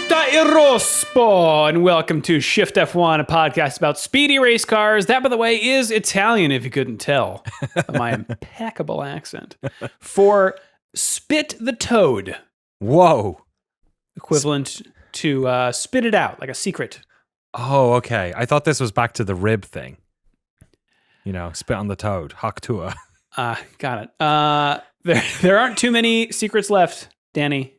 Tutta il Rospo, and welcome to Shift+F1, a podcast about speedy race cars. That, by the way, is Italian, if you couldn't tell by my impeccable accent, for spit the toad. Whoa. Equivalent to spit it out, like a secret. Oh, okay. I thought this was back to the rib thing. You know, spit on the toad. Hock tua. Got it. There aren't too many secrets left, Danny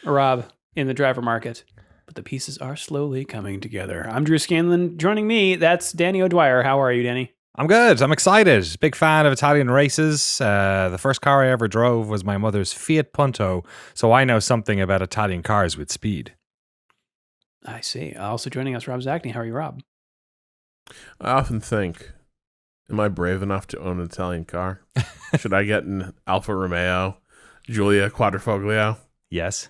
or Rob, in the driver market, but the pieces are slowly coming together. I'm Drew Scanlon. Joining me, that's Danny O'Dwyer. How are you, Danny? I'm good. I'm excited. Big fan of Italian races. The first car I ever drove was my mother's Fiat Punto, so I know something about Italian cars with speed. I see. Also joining us, Rob Zachney. How are you, Rob? I often think, am I brave enough to own an Italian car? Should I get an Alfa Romeo Giulia Quadrifoglio? Yes.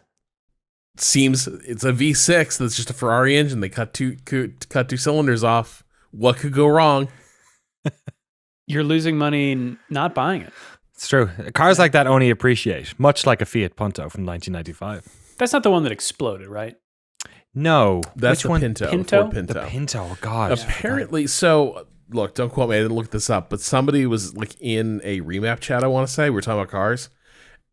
Seems it's a V6 that's just a Ferrari engine. They cut two cylinders off. What could go wrong? You're losing money not buying it. It's true. Cars like that only appreciate, much like a Fiat Punto from 1995. That's not the one that exploded, right? No. That's Which the one? Pinto. Pinto? Ford Pinto. The Pinto. Oh, God. Apparently, so look, don't quote me. I didn't look this up, but somebody was like in a remap chat. I want to say we were talking about cars,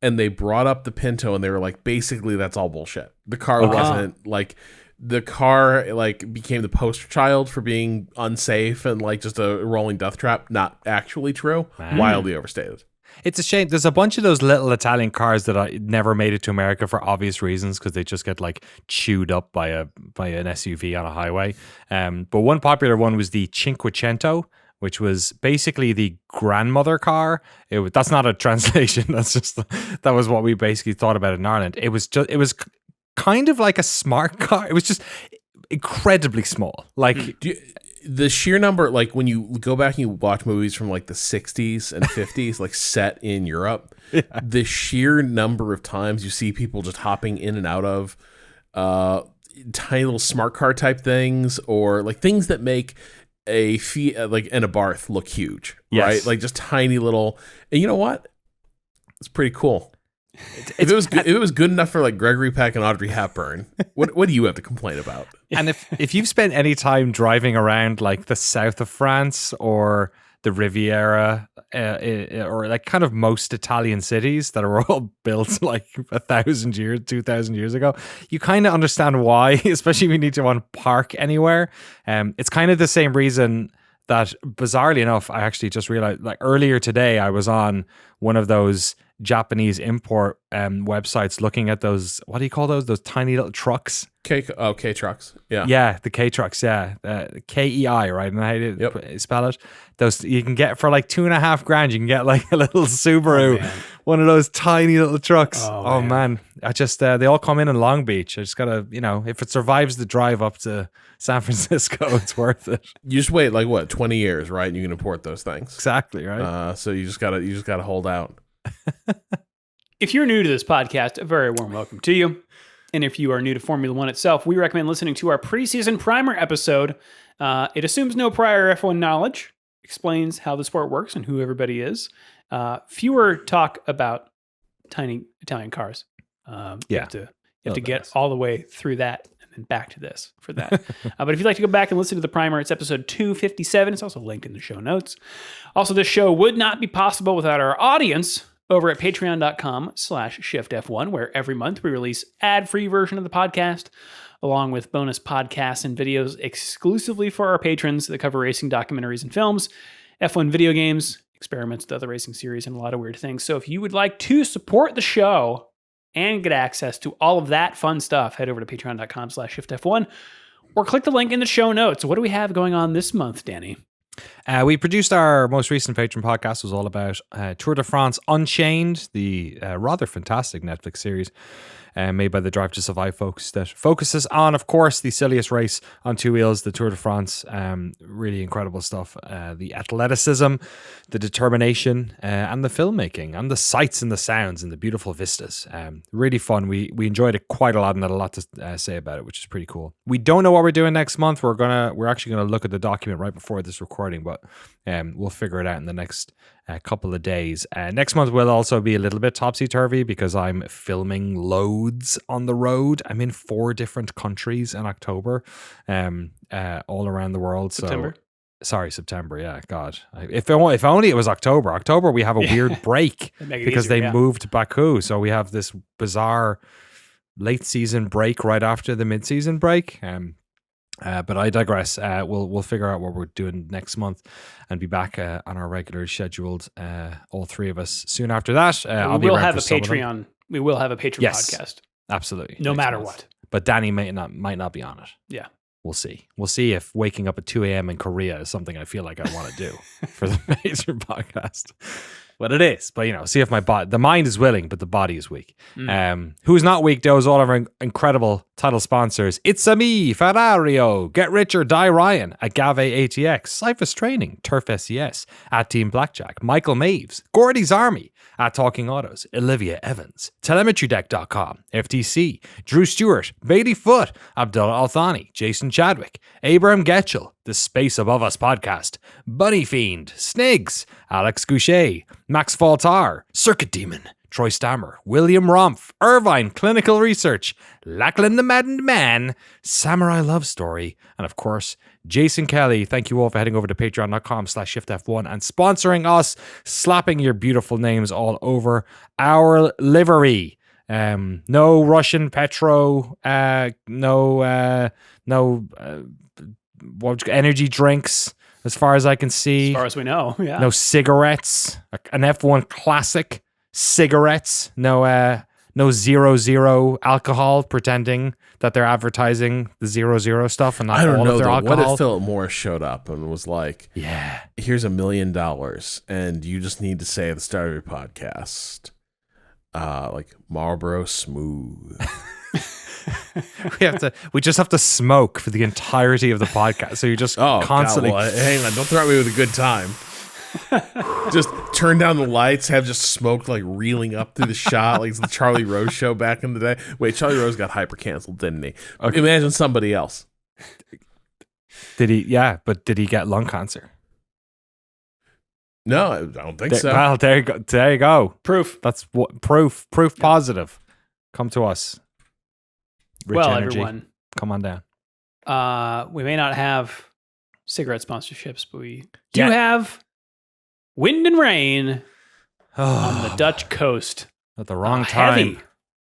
and they brought up the Pinto, and they were like, basically, that's all bullshit. The car wasn't like. The car like became the poster child for being unsafe and like just a rolling death trap. Not actually true. Man. Wildly overstated. It's a shame. There's a bunch of those little Italian cars that I never made it to America for obvious reasons because they just get like chewed up by an SUV on a highway. But one popular one was the Cinquecento, which was basically the grandmother car. That's not a translation. That was what we basically thought about in Ireland. It was kind of like a smart car. It was just incredibly small. Like the sheer number, like when you go back and you watch movies from like the 60s and 50s, like set in Europe, the sheer number of times you see people just hopping in and out of tiny little smart car type things, or like things that make a Fiat, like an Abarth, look huge, right? Like just tiny little. And you know what? It's pretty cool. If it was good enough for like Gregory Peck and Audrey Hepburn, what do you have to complain about? And if you've spent any time driving around like the south of France or the Riviera, or like kind of most Italian cities that are all built like 1,000 years, 2,000 years ago, you kind of understand why, especially if you need to want to park anywhere. It's kind of the same reason that, bizarrely enough, I actually just realized, like earlier today, I was on one of those Japanese import websites looking at those, what do you call those tiny little trucks? K trucks. Yeah, the K trucks, yeah. KEI, right? And how do you spell it? Those you can get for like $2,500. You can get like a little Subaru, one of those tiny little trucks. Oh man. I just they all come in Long Beach. I just gotta, if it survives the drive up to San Francisco, it's worth it. You just wait like what, 20 years, right? And you can import those things. Exactly, right? So you just gotta hold out. If you're new to this podcast, a very warm welcome to you. And if you are new to Formula One itself, we recommend listening to our preseason primer episode. It assumes no prior F1 knowledge, explains how the sport works and who everybody is. Fewer talk about tiny Italian cars. You have to get all the way through that and then back to this for that. But if you'd like to go back and listen to the primer, it's episode 257. It's also linked in the show notes. Also, this show would not be possible without our audience over at patreon.com/shiftf1, where every month we release ad-free version of the podcast, along with bonus podcasts and videos exclusively for our patrons that cover racing documentaries and films, F1 video games, experiments with other racing series, and a lot of weird things. So if you would like to support the show and get access to all of that fun stuff, head over to patreon.com/shiftf1 or click the link in the show notes. What do we have going on this month, Danny? We produced our most recent Patreon podcast. Was all about Tour de France Unchained, the rather fantastic Netflix series made by the Drive to Survive folks that focuses on, of course, the silliest race on two wheels, the Tour de France. Really incredible stuff. The athleticism, the determination, and the filmmaking, and the sights and the sounds and the beautiful vistas. Really fun. We enjoyed it quite a lot and had a lot to say about it, which is pretty cool. We don't know what we're doing next month. We're actually gonna look at the document right before this recording, but but we'll figure it out in the next couple of days. Next month will also be a little bit topsy-turvy because I'm filming loads on the road. I'm in 4 different countries in October, all around the world. September? September. Yeah, God. If only it was October. October, we have a weird break because they moved to Baku. So we have this bizarre late season break right after the mid-season break. But I digress. We'll figure out what we're doing next month and be back on our regular scheduled, all 3 of us soon after that. We will have a Patreon. We will have a Patreon podcast. Absolutely. No matter what. But Danny might not be on it. Yeah. We'll see. We'll see if waking up at 2 a.m. in Korea is something I feel like I want to do for the major podcast. But it is. But, see if the mind is willing, but the body is weak. Who's not weak, though, is all of our incredible title sponsors. It's a me, Ferrario, Get Rich or Die Ryan, Agave ATX, Cyphus Training, Turf SES, at Team Blackjack, Michael Maves, Gordy's Army, at Talking Autos, Olivia Evans, TelemetryDeck.com, FTC, Drew Stewart, Bailey Foot, Abdullah Althani, Jason Chadwick, Abraham Getchell, The Space Above Us Podcast, Bunny Fiend, Snigs, Alex Goucher, Max Faltar, Circuit Demon, Troy Stammer, William Rumpf, Irvine Clinical Research, Lachlan the Maddened Man, Samurai Love Story, and of course, Jason Kelly. Thank you all for heading over to patreon.com/shiftf1 and sponsoring us, slapping your beautiful names all over our livery. No Russian petro, no energy drinks, as far as I can see. As far as we know, yeah. No cigarettes, an F1 classic cigarettes, no 0.0 alcohol, pretending that they're advertising the 0.0 stuff and not I don't all know of their though. alcohol. What if Philip Morris showed up and was like, yeah, here's $1 million and you just need to say at the start of your podcast, like Marlboro Smooth. we just have to smoke for the entirety of the podcast. So you just constantly hang on, don't throw me with a good time. Just turn down the lights, have just smoke like reeling up through the shot, like it's the Charlie Rose show back in the day. Wait, Charlie Rose got hyper canceled, didn't he? Okay. Imagine somebody else. Did he? Yeah, but did he get lung cancer? No, I don't think so. Well, there you go. There you go. Proof. That's what proof. Proof positive. Come to us. Rich Energy. Everyone, come on down. We may not have cigarette sponsorships, but we do have wind and rain on the Dutch coast at the wrong time.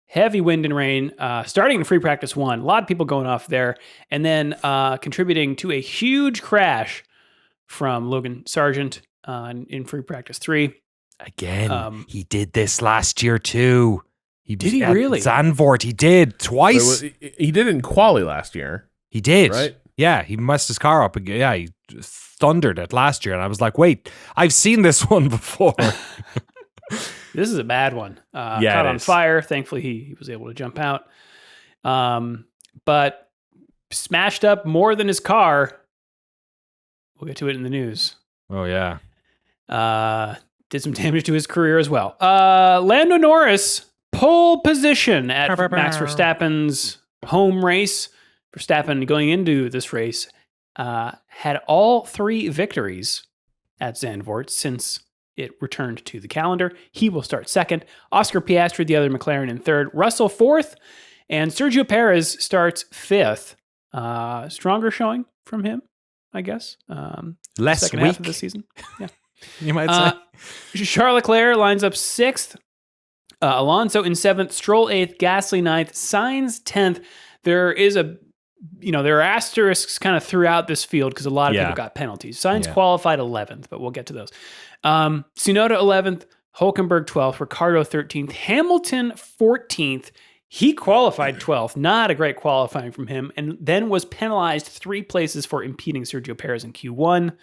Heavy wind and rain, starting in free practice 1. A lot of people going off there, and then contributing to a huge crash from Logan Sargent in free practice 3. Again, he did this last year too. Did he really? Zandvoort, he did twice. He did it in quali last year. He did, right? Yeah, he messed his car up again. Yeah, he thundered it last year, and I was like, "Wait, I've seen this one before." This is a bad one. Caught on fire. Thankfully, he was able to jump out. But smashed up more than his car. We'll get to it in the news. Oh yeah. Did some damage to his career as well. Lando Norris. Pole position at Max Verstappen's home race. Verstappen, going into this race, had all 3 victories at Zandvoort since it returned to the calendar. He will start 2nd. Oscar Piastri, the other McLaren, in 3rd. Russell 4th. And Sergio Perez starts 5th. Stronger showing from him, I guess. Less second weak half of the season. Yeah, you might say. Charles Leclerc lines up 6th. Alonso in 7th, Stroll 8th, Gasly 9th, Sainz 10th. There are asterisks kind of throughout this field because a lot of people got penalties. Sainz qualified 11th, but we'll get to those. Tsunoda 11th, Hülkenberg 12th, Ricciardo 13th, Hamilton 14th. He qualified 12th, not a great qualifying from him, and then was penalized 3 places for impeding Sergio Perez in Q1,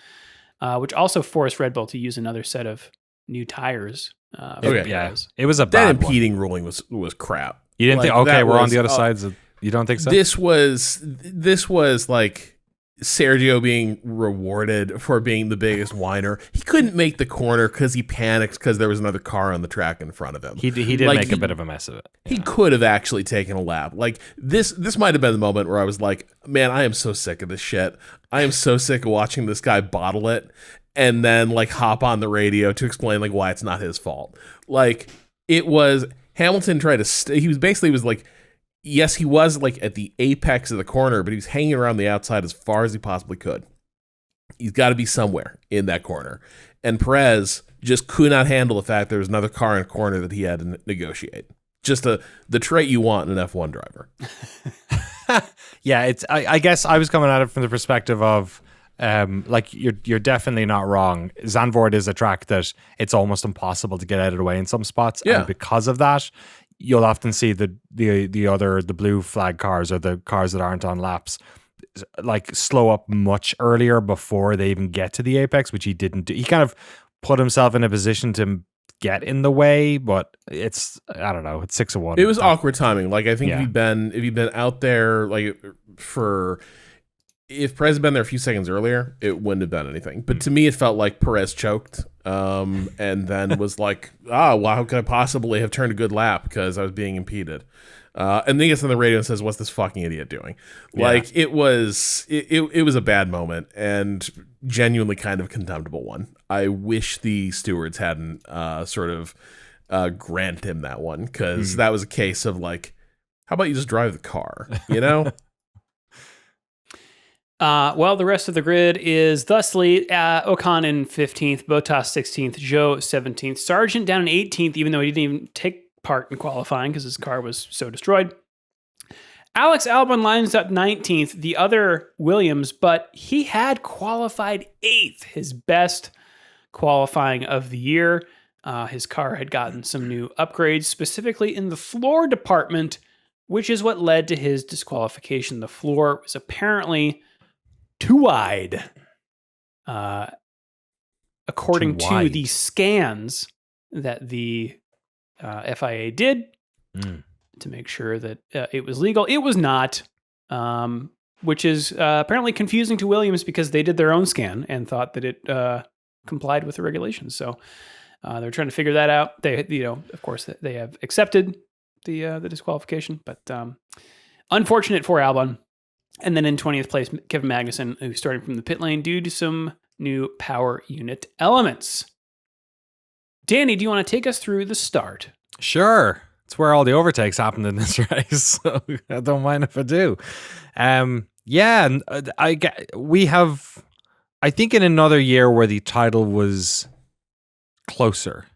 which also forced Red Bull to use another set of new tires. It was a bad that impeding ruling was crap. You didn't think? Okay, we're on the other sides. You don't think so? This was like Sergio being rewarded for being the biggest whiner. He couldn't make the corner because he panicked because there was another car on the track in front of him. He did make a bit of a mess of it. He could have actually taken a lap. Like this might have been the moment where I was like, man, I am so sick of this shit. I am so sick of watching this guy bottle it and then like hop on the radio to explain like why it's not his fault. Like it was Hamilton tried to he was like, yes, he was like at the apex of the corner, but he was hanging around the outside as far as he possibly could. He's got to be somewhere in that corner. And Perez just could not handle the fact there was another car in a corner that he had to negotiate. Just the trait you want in an F1 driver. Yeah, I guess I was coming at it from the perspective of like you're definitely not wrong. Zandvoort is a track that it's almost impossible to get out of the way in some spots. Yeah. And because of that, you'll often see the blue flag cars or the cars that aren't on laps like slow up much earlier before they even get to the apex, which he didn't do. He kind of put himself in a position to get in the way, but it's, I don't know, it's 6-1. It was awkward timing. Like I think if you'd been out there like if Perez had been there a few seconds earlier, it wouldn't have done anything. But to me, it felt like Perez choked and then was like, well, how could I possibly have turned a good lap because I was being impeded? And then he gets on the radio and says, what's this fucking idiot doing? Like, it was a bad moment and genuinely kind of contemptible one. I wish the stewards hadn't granted him that one because that was a case of like, how about you just drive the car, you know? Well, the rest of the grid is thusly Ocon in 15th, Bottas 16th, Zhou 17th, Sargent down in 18th, even though he didn't even take part in qualifying because his car was so destroyed. Alex Albon lines up 19th, the other Williams, but he had qualified 8th, his best qualifying of the year. His car had gotten some new upgrades, specifically in the floor department, which is what led to his disqualification. The floor was apparently too wide, according to the scans that the FIA did to make sure that it was legal. It was not, which is apparently confusing to Williams because they did their own scan and thought that it complied with the regulations. So they're trying to figure that out. They, of course, they have accepted the disqualification, but unfortunate for Albon. And then in 20th place, Kevin Magnussen, who's starting from the pit lane due to some new power unit elements. Danny, do you want to take us through the start? Sure. It's where all the overtakes happened in this race, so I don't mind if I do. I think in another year where the title was closer,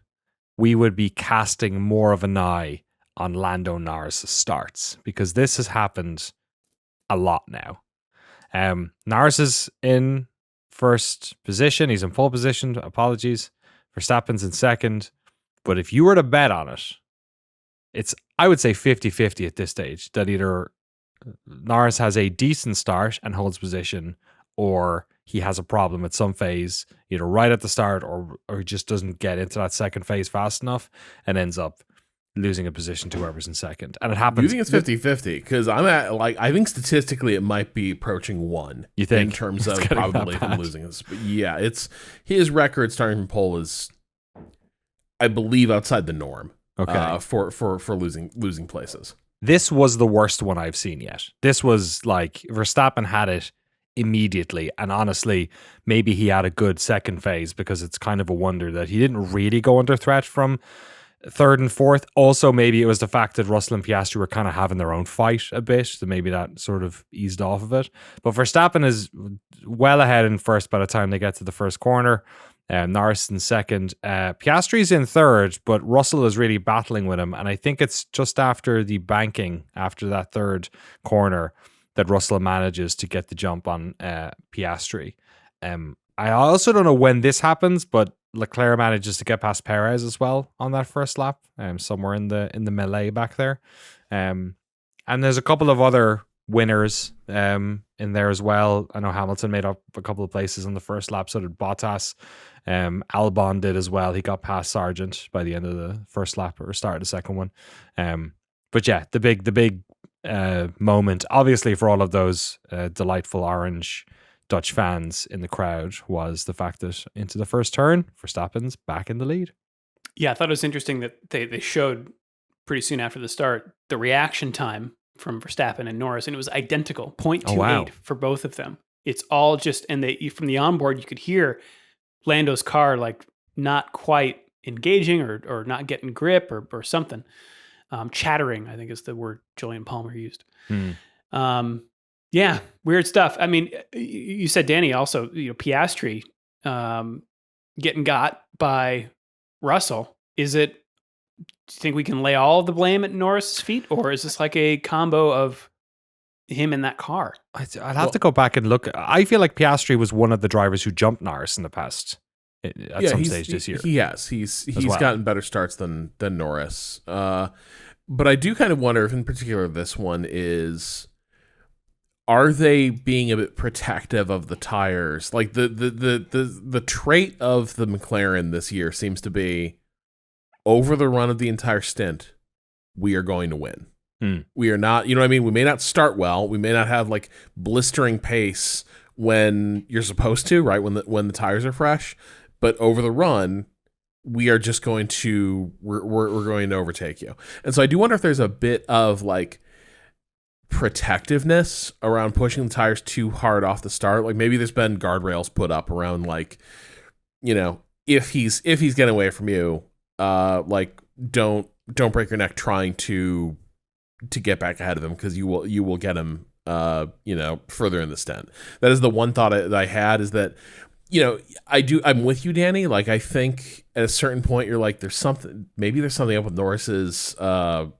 we would be casting more of an eye on Lando Norris' starts because this has happened a lot now. Norris is in first position. He's in pole position. Apologies. Verstappen's in second. But if you were to bet on it, it's, I would say 50-50 at this stage that either Norris has a decent start and holds position or he has a problem at some phase, either right at the start or he just doesn't get into that second phase fast enough and ends up losing a position to whoever's in second. And it happens. You think it's 50-50? Because I think statistically it might be approaching 1. You think? In terms of probably him losing this. But yeah, it's his record starting from pole is, I believe, outside the norm. Okay. For losing places. This was the worst one I've seen yet. This was like Verstappen had it immediately, and honestly, maybe he had a good second phase because it's kind of a wonder that he didn't really go under threat from third and fourth. Also, maybe it was the fact that Russell and Piastri were kind of having their own fight a bit, so maybe that sort of eased off of it. But Verstappen is well ahead in first by the time they get to the first corner. Norris in second. Piastri's in third, but Russell is really battling with him. And I think it's just after the banking, after that third corner, that Russell manages to get the jump on Piastri. I also don't know when this happens, but Leclerc manages to get past Perez as well on that first lap, somewhere in the melee back there. And there's a couple of other winners in there as well. I know Hamilton made up a couple of places on the first lap, so did Bottas. Albon did as well. He got past Sargent by the end of the first lap or start of the second one. But yeah, the big moment, obviously, for all of those delightful orange Dutch fans in the crowd was the fact that into the first turn, Verstappen's back in the lead. Yeah, I thought it was interesting that they showed pretty soon after the start the reaction time from Verstappen and Norris, and it was identical, 0.28 Oh, wow. for both of them. It's all just, and from the onboard, you could hear Lando's car like not quite engaging or not getting grip or something. Chattering, I think is the word Julian Palmer used. Yeah, weird stuff. I mean, you said, Danny, also, Piastri getting got by Russell. Do you think we can lay all of the blame at Norris's feet, or is this like a combo of him in that car? I'd have to go back and look. I feel like Piastri was one of the drivers who jumped Norris in the past at some stage this year. He has. He's gotten better starts than Norris. But I do kind of wonder if, in particular, this one is, are they being a bit protective of the tires? Like the trait of the McLaren this year seems to be, over the run of the entire stint, we are going to win. We are not, you know what I mean? We may not start well. We may not have like blistering pace when you're supposed to, right? When the tires are fresh, but over the run, we are just going to, we're going to overtake you. And so I do wonder if there's a bit of like protectiveness around pushing the tires too hard off the start. Like maybe there's been guardrails put up around, like, if he's getting away from you, like don't break your neck trying to get back ahead of him, because you will get him further in the stint. That is the one thought that I had, is that I'm with you, Danny. Like, I think at a certain point you're like, there's something up with Norris's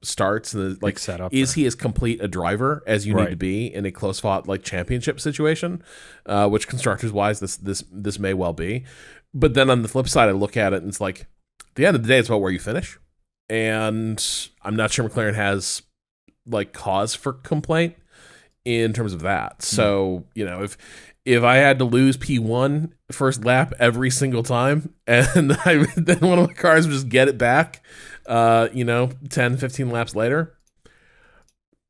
starts, and like setup. Is he as complete a driver as you need to be in a close fought like championship situation, which constructors wise this may well be. But then on the flip side, I look at it and it's like, at the end of the day, it's about where you finish. And I'm not sure McLaren has like cause for complaint in terms of that. So, if I had to lose P1 first lap every single time, and then one of my cars would just get it back, 10, 15 laps later,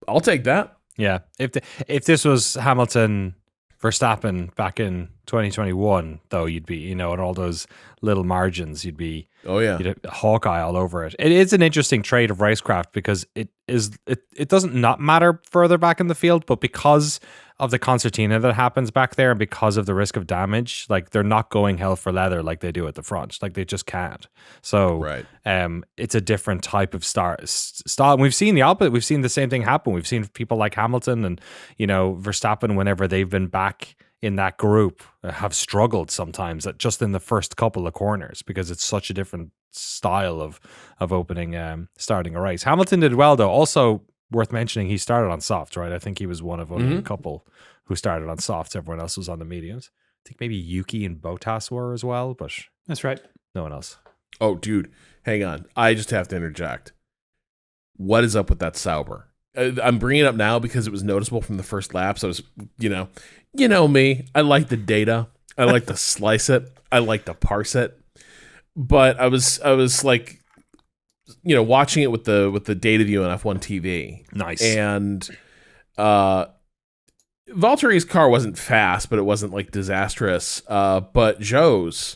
I'll take that. Yeah. If this was Hamilton Verstappen back in 2021, though, you'd be, in all those little margins, you'd be, you'd have Hawkeye all over it. It is an interesting trait of racecraft, because it doesn't not matter further back in the field, but because of the concertina that happens back there, and because of the risk of damage, like, they're not going hell for leather like they do at the front. Like, they just can't. So it's a different type of style. And we've seen the opposite. We've seen the same thing happen. We've seen people like Hamilton and Verstappen, whenever they've been back in that group, have struggled sometimes just in the first couple of corners, because it's such a different style of starting a race. Hamilton did well, though. Also worth mentioning, he started on softs, right? I think he was one of only a couple who started on softs. Everyone else was on the mediums. I think maybe Yuki and Bottas were as well, but that's right. No one else. Oh, dude, hang on. I just have to interject. What is up with that Sauber? I'm bringing it up now because it was noticeable from the first laps. I was, me. I like the data. I like to slice it. I like to parse it. But I was like, watching it with the data view on F1 TV. Nice. And Valtteri's car wasn't fast, but it wasn't like disastrous. But Zhou's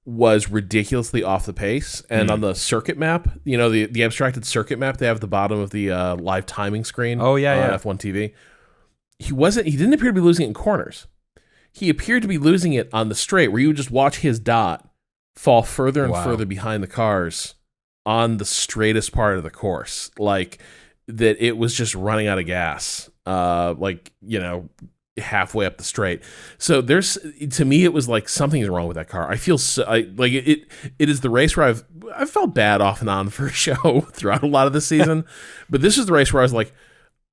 was ridiculously off the pace. And on the circuit map, the abstracted circuit map they have at the bottom of the live timing screen. Oh, yeah. F1 TV. He didn't appear to be losing it in corners. He appeared to be losing it on the straight, where you would just watch his dot fall further and further behind the cars on the straightest part of the course. Like, that it was just running out of gas, halfway up the straight. So to me, it was like something's wrong with that car. I feel it is the race where I've felt bad off and on for a show throughout a lot of the season, but this is the race where I was like,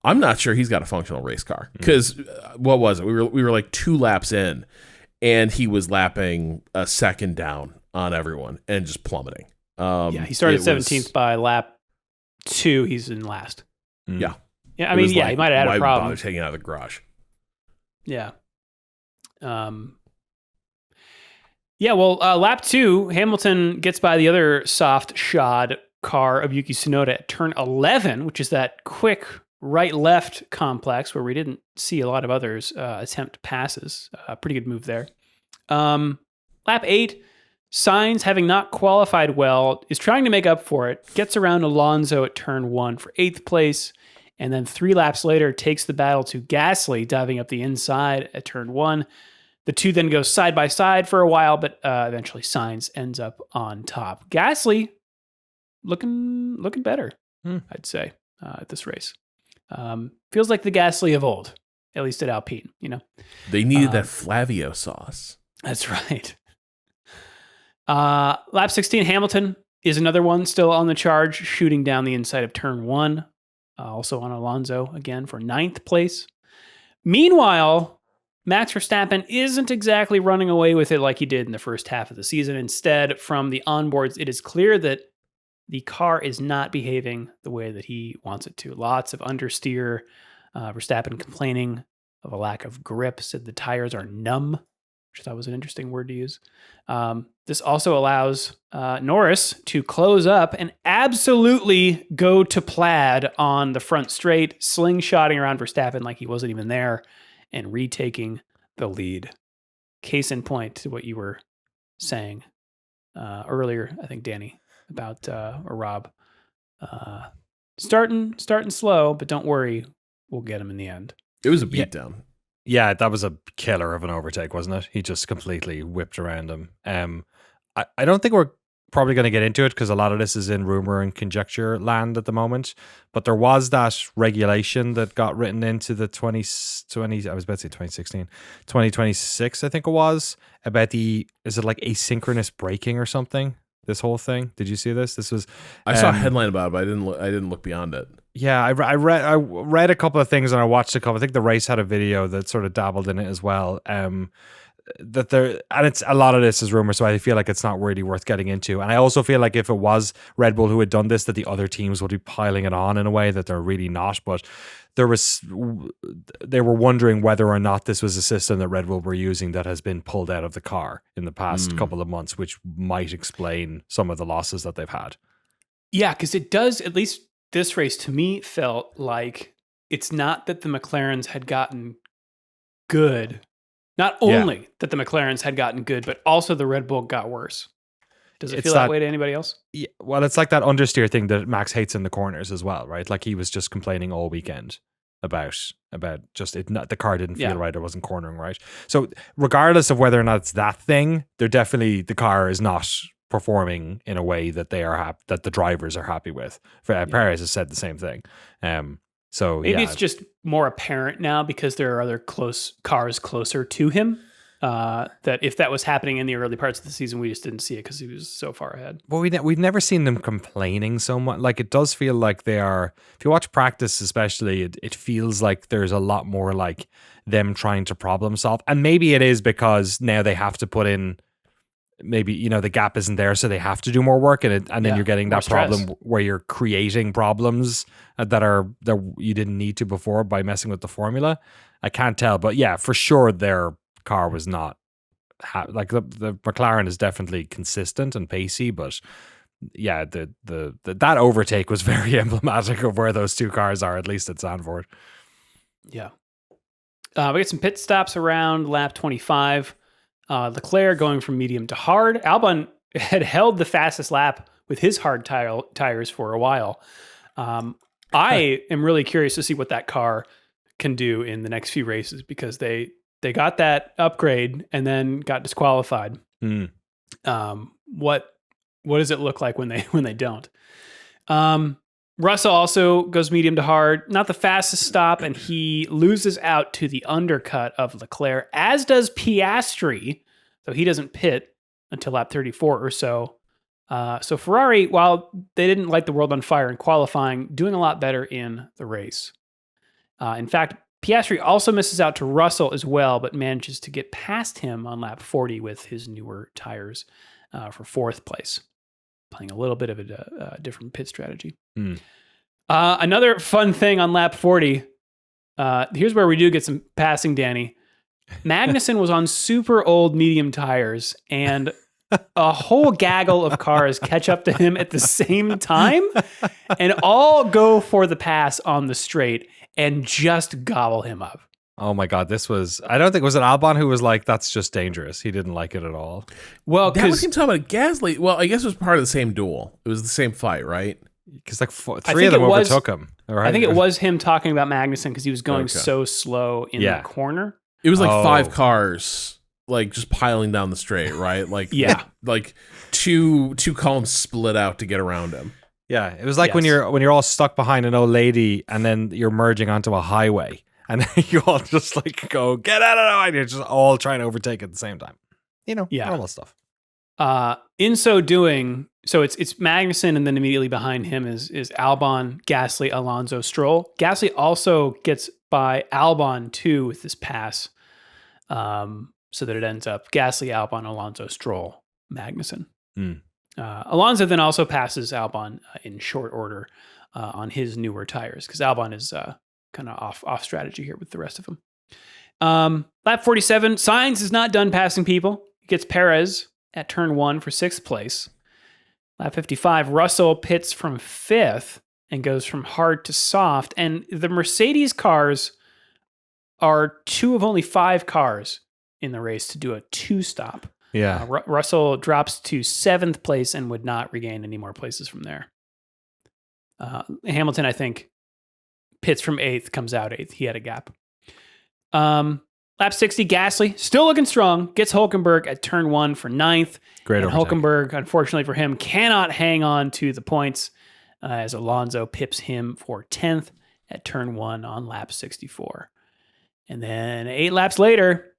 I'm not sure he's got a functional race car, because what was it? We were like 2 laps in, and he was lapping a second down on everyone and just plummeting. He started 17th by lap 2. He's in last. Yeah. Yeah. I mean, he might have had a problem. Why bother taking it out of the garage? Yeah. Well, lap 2, Hamilton gets by the other soft shod car of Yuki Tsunoda at turn 11, which is that quick right-left complex where we didn't see a lot of others attempt passes. Pretty good move there. Lap 8, Sainz, having not qualified well, is trying to make up for it, gets around Alonso at turn 1 for 8th place, and then 3 laps later takes the battle to Gasly, diving up the inside at turn 1. The two then go side by side for a while, but eventually Sainz ends up on top. Gasly looking better, I'd say, at this race. Feels like the Gasly of old, at least at Alpine, you know. They needed that Flavio sauce. That's right. Lap 16, Hamilton is another one still on the charge, shooting down the inside of turn 1. Also on Alonso again for 9th place. Meanwhile, Max Verstappen isn't exactly running away with it like he did in the first half of the season. Instead, from the onboards, it is clear that the car is not behaving the way that he wants it to. Lots of understeer. Verstappen complaining of a lack of grip, said the tires are numb, which I thought was an interesting word to use. This also allows Norris to close up and absolutely go to plaid on the front straight, slingshotting around Verstappen like he wasn't even there, and retaking the lead. Case in point to what you were saying earlier, I think, Danny, about or Rob. Starting slow, but don't worry, we'll get him in the end. It was a beatdown. Yeah, that was a killer of an overtake, wasn't it? He just completely whipped around him. I don't think we're probably going to get into it because a lot of this is in rumor and conjecture land at the moment. But there was that regulation that got written into the 2020, I was about to say 2016, 2026, I think it was, about is it like asynchronous braking or something? This whole thing. Did you see this? This was. I saw a headline about it, but I didn't look beyond it. Yeah, I read a couple of things and I watched a couple. I think the race had a video that sort of dabbled in it as well. It's a lot of this is rumor, so I feel like it's not really worth getting into. And I also feel like if it was Red Bull who had done this, that the other teams would be piling it on in a way that they're really not. But they were wondering whether or not this was a system that Red Bull were using that has been pulled out of the car in the past couple of months, which might explain some of the losses that they've had. Yeah, because it does, at least this race to me felt like it's not that the McLarens had gotten good. Not only that the McLarens had gotten good, but also the Red Bull got worse. Does it feel that way to anybody else? Yeah, well, it's like that understeer thing that Max hates in the corners as well, right? Like he was just complaining all weekend about just it. The car didn't feel right; it wasn't cornering right. So, regardless of whether or not it's that thing, the car is not performing in a way that they are that the drivers are happy with. Perez has said the same thing. So maybe it's just more apparent now because there are other cars closer to him. That if that was happening in the early parts of the season, we just didn't see it because he was so far ahead. Well, we've never seen them complaining so much. Like it does feel like they are. If you watch practice, especially, it feels like there's a lot more like them trying to problem solve. And maybe it is because now they have to put in. Maybe the gap isn't there, so they have to do more work, and then you're getting that problem where you're creating problems that you didn't need to before by messing with the formula. I can't tell, but yeah, for sure their car was not like the McLaren is definitely consistent and pacey, but yeah, that overtake was very emblematic of where those two cars are, at least at Zandvoort. Yeah, we get some pit stops around lap 25. Leclerc going from medium to hard. Albon had held the fastest lap with his hard tires for a while. I am really curious to see what that car can do in the next few races because they got that upgrade and then got disqualified. What does it look like when they don't? Russell also goes medium to hard, not the fastest stop, and he loses out to the undercut of Leclerc, as does Piastri, though he doesn't pit until lap 34 or so. So Ferrari, while they didn't light the world on fire in qualifying, doing a lot better in the race. In fact, Piastri also misses out to Russell as well, but manages to get past him on lap 40 with his newer tires for 4th place. Playing a little bit of a different pit strategy. Another fun thing on lap 40. Here's where we do get some passing, Danny. Magnussen was on super old medium tires, and a whole gaggle of cars catch up to him at the same time and all go for the pass on the straight and just gobble him up. Oh my God, this was, I don't think, was it Albon who was like, that's just dangerous. He didn't like it at all. Well, That was because him talking about Gasly. Well, I guess it was part of the same duel. It was the same fight, right? Because like think three of them it was- overtook him. Right? I think it was him talking about Magnussen because he was going Okay. so slow in Yeah. the corner. It was like Oh. 5 cars, like just piling down the straight, right? Like Yeah. like two columns split out to get around him. Yeah, it was like when Yes. you're all stuck behind an old lady and then you're merging onto a highway and then you all just like go, get out of the way, and you're just all trying to overtake at the same time. You know, Yeah. normal stuff. In so doing, so it's Magnussen, and then immediately behind him is Albon, Gasly, Alonso, Stroll. Gasly also gets by Albon too with this pass, so that it ends up Gasly, Albon, Alonso, Stroll, Magnussen. Mm. Alonso then also passes Albon in short order on his newer tires because Albon is kind of off strategy here with the rest of them. Lap 47, Sainz is not done passing people. He gets Perez at turn 1 for 6th place. Lap 55, Russell pits from 5th and goes from hard to soft. And the Mercedes cars are 2 of only 5 cars in the race to do a 2-stop. Yeah. Russell drops to 7th place and would not regain any more places from there. Hamilton, I think, pits from 8th, comes out 8th. He had a gap. Lap 60, Gasly, still looking strong, gets Hülkenberg at turn 1 for 9th. Great And overtake. Hülkenberg, unfortunately for him, cannot hang on to the points as Alonso pips him for 10th at turn 1 on lap 64. And then 8 laps later,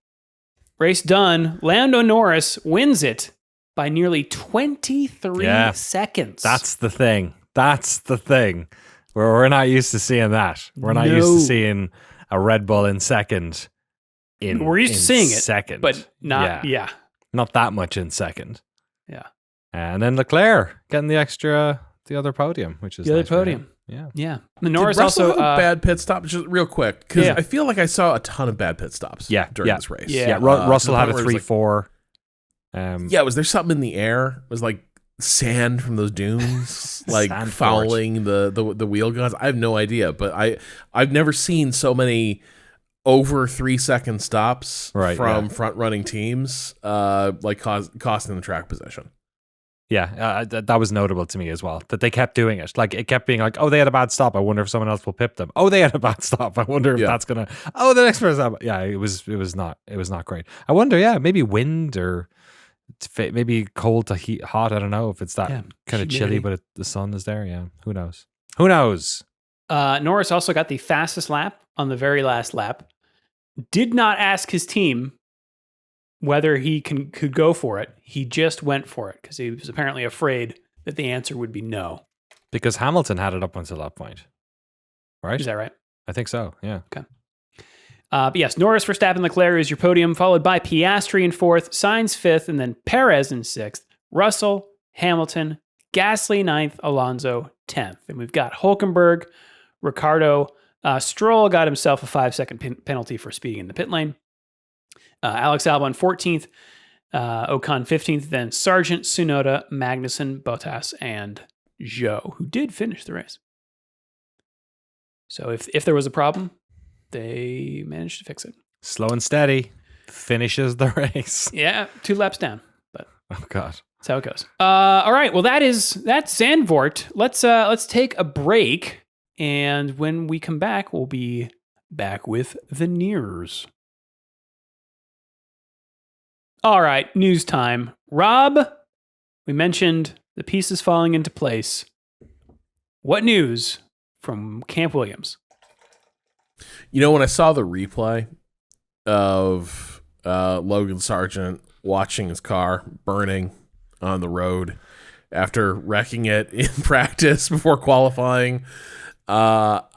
race done. Lando Norris wins it by nearly 23 seconds. That's the thing. That's the thing. We're not used to seeing that. We're not used No. to seeing a Red Bull in second. We're used to seeing it, second, but not, yeah. not that much in second. Yeah. And then Leclerc getting the other podium, which is The other nice for podium. him. Yeah. Yeah. The Norris Did Russell also have a bad pit stop? Just real quick, because Yeah. I feel like I saw a ton of bad pit stops. During this race. Yeah. Yeah, To Russell the had a point where it was 3-4. Yeah, was there something in the air? It was like sand from those dunes, like Zandvoort. fouling the wheel guns. I have no idea, but I've never seen so many over 3-second stops from front running teams, like costing the track position. Yeah, that was notable to me as well, that they kept doing it. Like, it kept being like, oh, they had a bad stop. I wonder if someone else will pip them. Oh, they had a bad stop. I wonder if that's going to, oh, the next person. Yeah, it was not great. I wonder, maybe wind or maybe cold to hot. I don't know if it's that kind of chilly, but the sun is there. Yeah, who knows? Who knows? Norris also got the fastest lap on the very last lap. Did not ask his team whether he could go for it. He just went for it because he was apparently afraid that the answer would be no. Because Hamilton had it up until that point, right? Is that right? I think so. Yeah. Okay. But yes, Norris, Verstappen, Leclerc is your podium, followed by Piastri in 4th, Sainz 5th, and then Perez in 6th, Russell, Hamilton, Gasly 9th, Alonso 10th. And we've got Hülkenberg, Ricciardo, Stroll got himself a 5-second penalty for speeding in the pit lane. Alex Albon 14th, Ocon 15th, then Sargent, Tsunoda, Magnussen, Bottas, and Zhou, who did finish the race. So if there was a problem, they managed to fix it. Slow and steady finishes the race. Yeah, 2 laps down, but Oh God. that's how it goes. All right, well that's Zandvoort. Let's take a break, and when we come back, we'll be back with the nears. All right, news time. Rob, we mentioned the pieces falling into place. What news from Camp Williams? You know, when I saw the replay of Logan Sargent watching his car burning on the road after wrecking it in practice before qualifying, I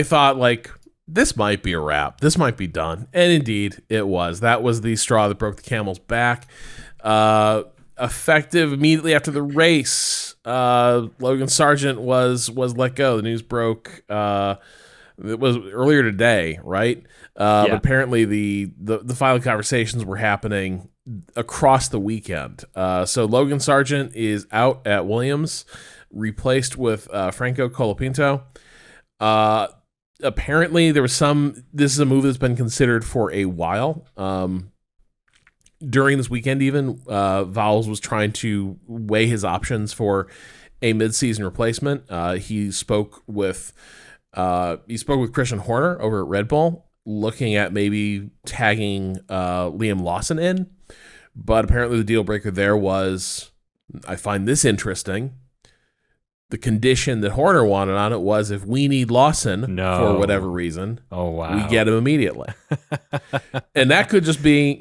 thought, like, this might be a wrap. This might be done. And indeed, it was. That was the straw that broke the camel's back. Effective immediately after the race, Logan Sargent was let go. The news broke. It was earlier today, right? But apparently the final conversations were happening across the weekend. So Logan Sargent is out at Williams, replaced with Franco Colapinto. Apparently, this is a move that's been considered for a while. During this weekend, even Vowles was trying to weigh his options for a mid-season replacement. He spoke with Christian Horner over at Red Bull, looking at maybe tagging Liam Lawson in. But apparently the deal breaker there was, I find this interesting, the condition that Horner wanted on it was if we need Lawson for whatever reason, we get him immediately. And that could just be,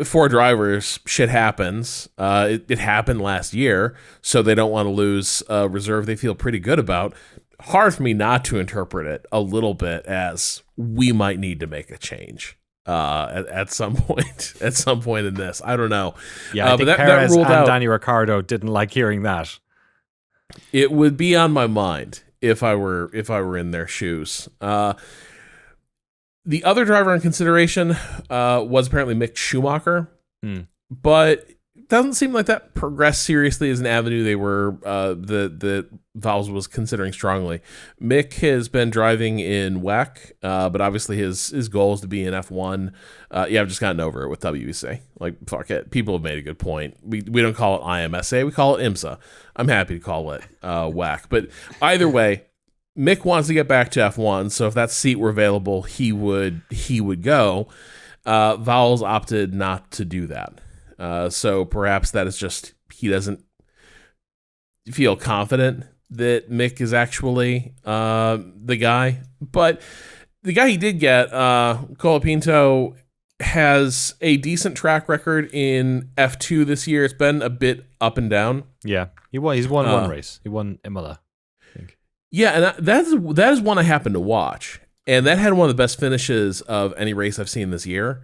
for drivers, shit happens. It happened last year, so they don't want to lose a reserve they feel pretty good about. Hard for me not to interpret it a little bit as we might need to make a change at some point in this. I don't know. Yeah, I think Perez and Danny Ricciardo didn't like hearing that. It would be on my mind if I were in their shoes. The other driver in consideration was apparently Mick Schumacher, but it doesn't seem like that progressed seriously as an avenue they were that Vowles was considering strongly. Mick has been driving in WEC, but obviously his goal is to be in F1. I've just gotten over it with WEC. Like, fuck it. People have made a good point. We don't call it IMSA. We call it IMSA. I'm happy to call it WEC. But either way, Mick wants to get back to F1, so if that seat were available, he would go. Vowles opted not to do that. So perhaps that is just he doesn't feel confident that Mick is actually the guy. But the guy he did get, Colapinto, has a decent track record in F2 this year. It's been a bit up and down. Yeah, he's won one race. He won Imola, I think. Yeah, and that is one I happened to watch. And that had one of the best finishes of any race I've seen this year.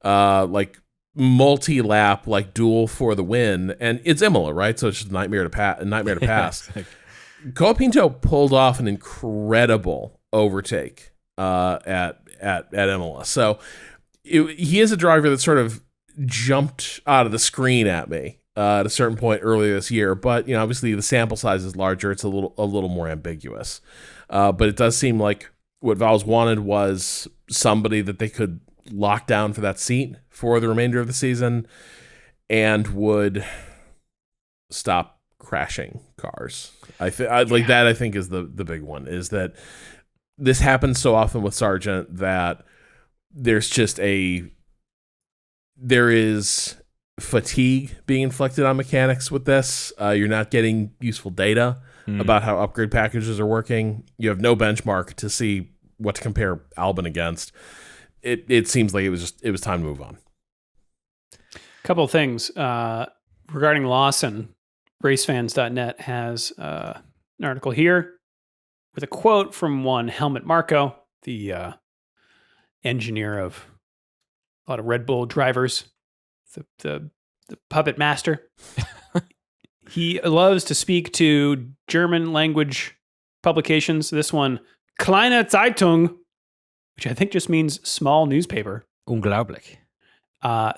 Like multi-lap, like duel for the win. And it's Imola, right? So it's just a nightmare to pass. Colapinto pulled off an incredible overtake at Imola. So he is a driver that sort of jumped out of the screen at me at a certain point earlier this year. But obviously the sample size is larger. It's a little more ambiguous. But it does seem like what Vowles wanted was somebody that they could lock down for that seat for the remainder of the season and would stop crashing cars. I think is the big one, is that this happens so often with Sargent that there is fatigue being inflicted on mechanics with this. You're not getting useful data about how upgrade packages are working. You have no benchmark to see what to compare Albon against. It seems like it was time to move on. Couple of things regarding Lawson. Racefans.net has an article here with a quote from one Helmut Marko, the engineer of a lot of Red Bull drivers, the puppet master. He loves to speak to German language publications. This one, Kleine Zeitung, which I think just means small newspaper. Unglaublich.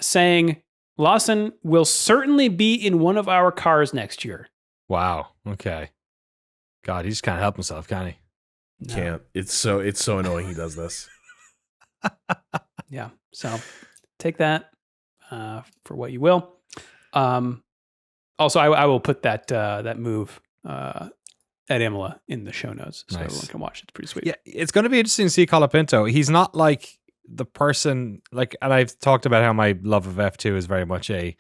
Saying Lawson will certainly be in one of our cars next year. Wow. Okay. God, he just can't help himself, can he? No. Can't. It's so annoying he does this. Yeah. So take that for what you will. Also, I will put that move at Imola in the show notes so everyone can watch it. It's pretty sweet. Yeah, it's going to be interesting to see Colapinto. He's not like the person and I've talked about how my love of F2 is very much a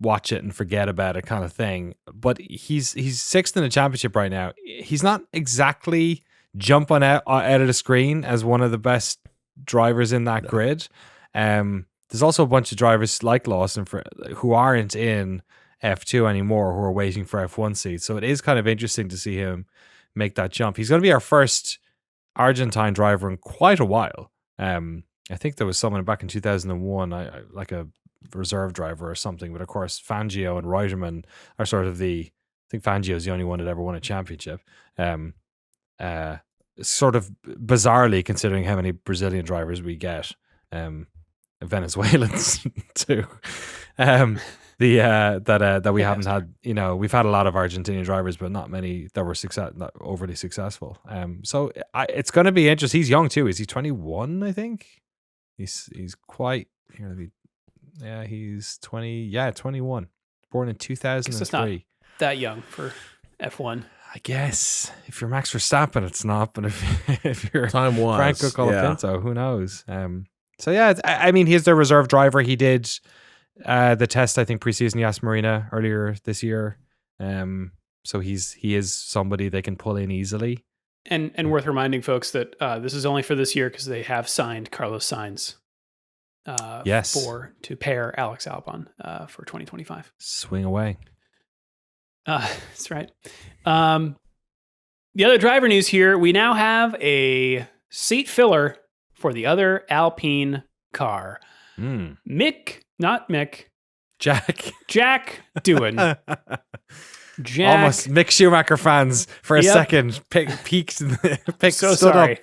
watch it and forget about it kind of thing. But he's sixth in the championship right now. He's not exactly jumping out of the screen as one of the best drivers in that grid. There's also a bunch of drivers like Lawson who aren't in F2 anymore, who are waiting for F1 seats. So it is kind of interesting to see him make that jump. He's going to be our first Argentine driver in quite a while. I think there was someone back in 2001, like a reserve driver or something. But of course, Fangio and Reutemann are sort of I think Fangio is the only one that ever won a championship. Sort of bizarrely considering how many Brazilian drivers we get. Venezuelans too. That we haven't had. We've had a lot of Argentinian drivers, but not many that were not overly successful. So it's going to be interesting. He's young too. Is he 21? I think he's quite here. Yeah, he's 20. Yeah, 21. Born in 2003. It's not that young for F1. I guess if you're Max Verstappen, it's not. But if you're Time was Franco Colapinto, who knows? So yeah, I mean, he's their reserve driver. He did the test, I think, preseason Yas Marina earlier this year. So he is somebody they can pull in easily. And worth reminding folks that this is only for this year because they have signed Carlos Sainz. Yes. To pair Alex Albon for 2025. Swing away. That's right. The other driver news here, we now have a seat filler for the other Alpine car. Jack Doohan. Almost Mick Schumacher fans for a second peaked so sorry.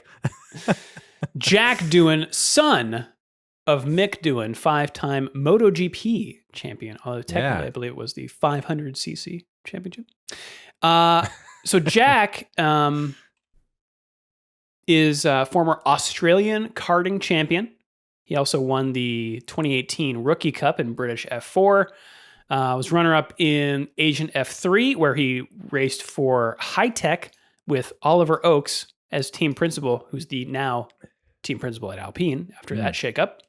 Jack Doohan, son of Mick Doohan, 5-time MotoGP champion. Although technically, I believe it was the 500cc championship. So Jack is a former Australian karting champion. He also won the 2018 Rookie Cup in British F4. Was runner-up in Asian F3, where he raced for High Tech with Oliver Oakes as team principal, who's the now team principal at Alpine after that shakeup.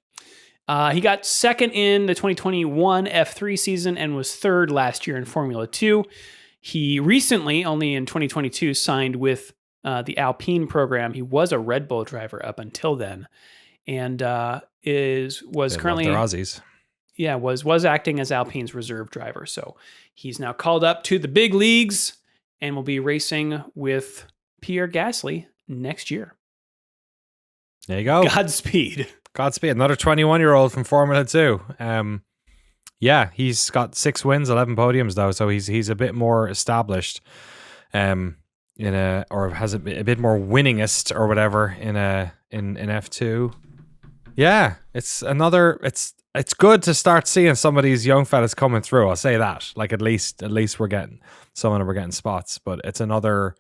He got second in the 2021 F3 season and was third last year in Formula 2. He recently, only in 2022, signed with the Alpine program. He was a Red Bull driver up until then, and was currently their Aussies. Yeah, was acting as Alpine's reserve driver. So he's now called up to the big leagues and will be racing with Pierre Gasly next year. There you go. Godspeed. Another 21-year-old from Formula 2. Yeah, he's got 6 wins, 11 podiums though, so he's a bit more established. Or has a bit more winningest or whatever in F2. Yeah, it's good to start seeing some of these young fellas coming through. I'll say that. Like at least we're getting spots, but it's going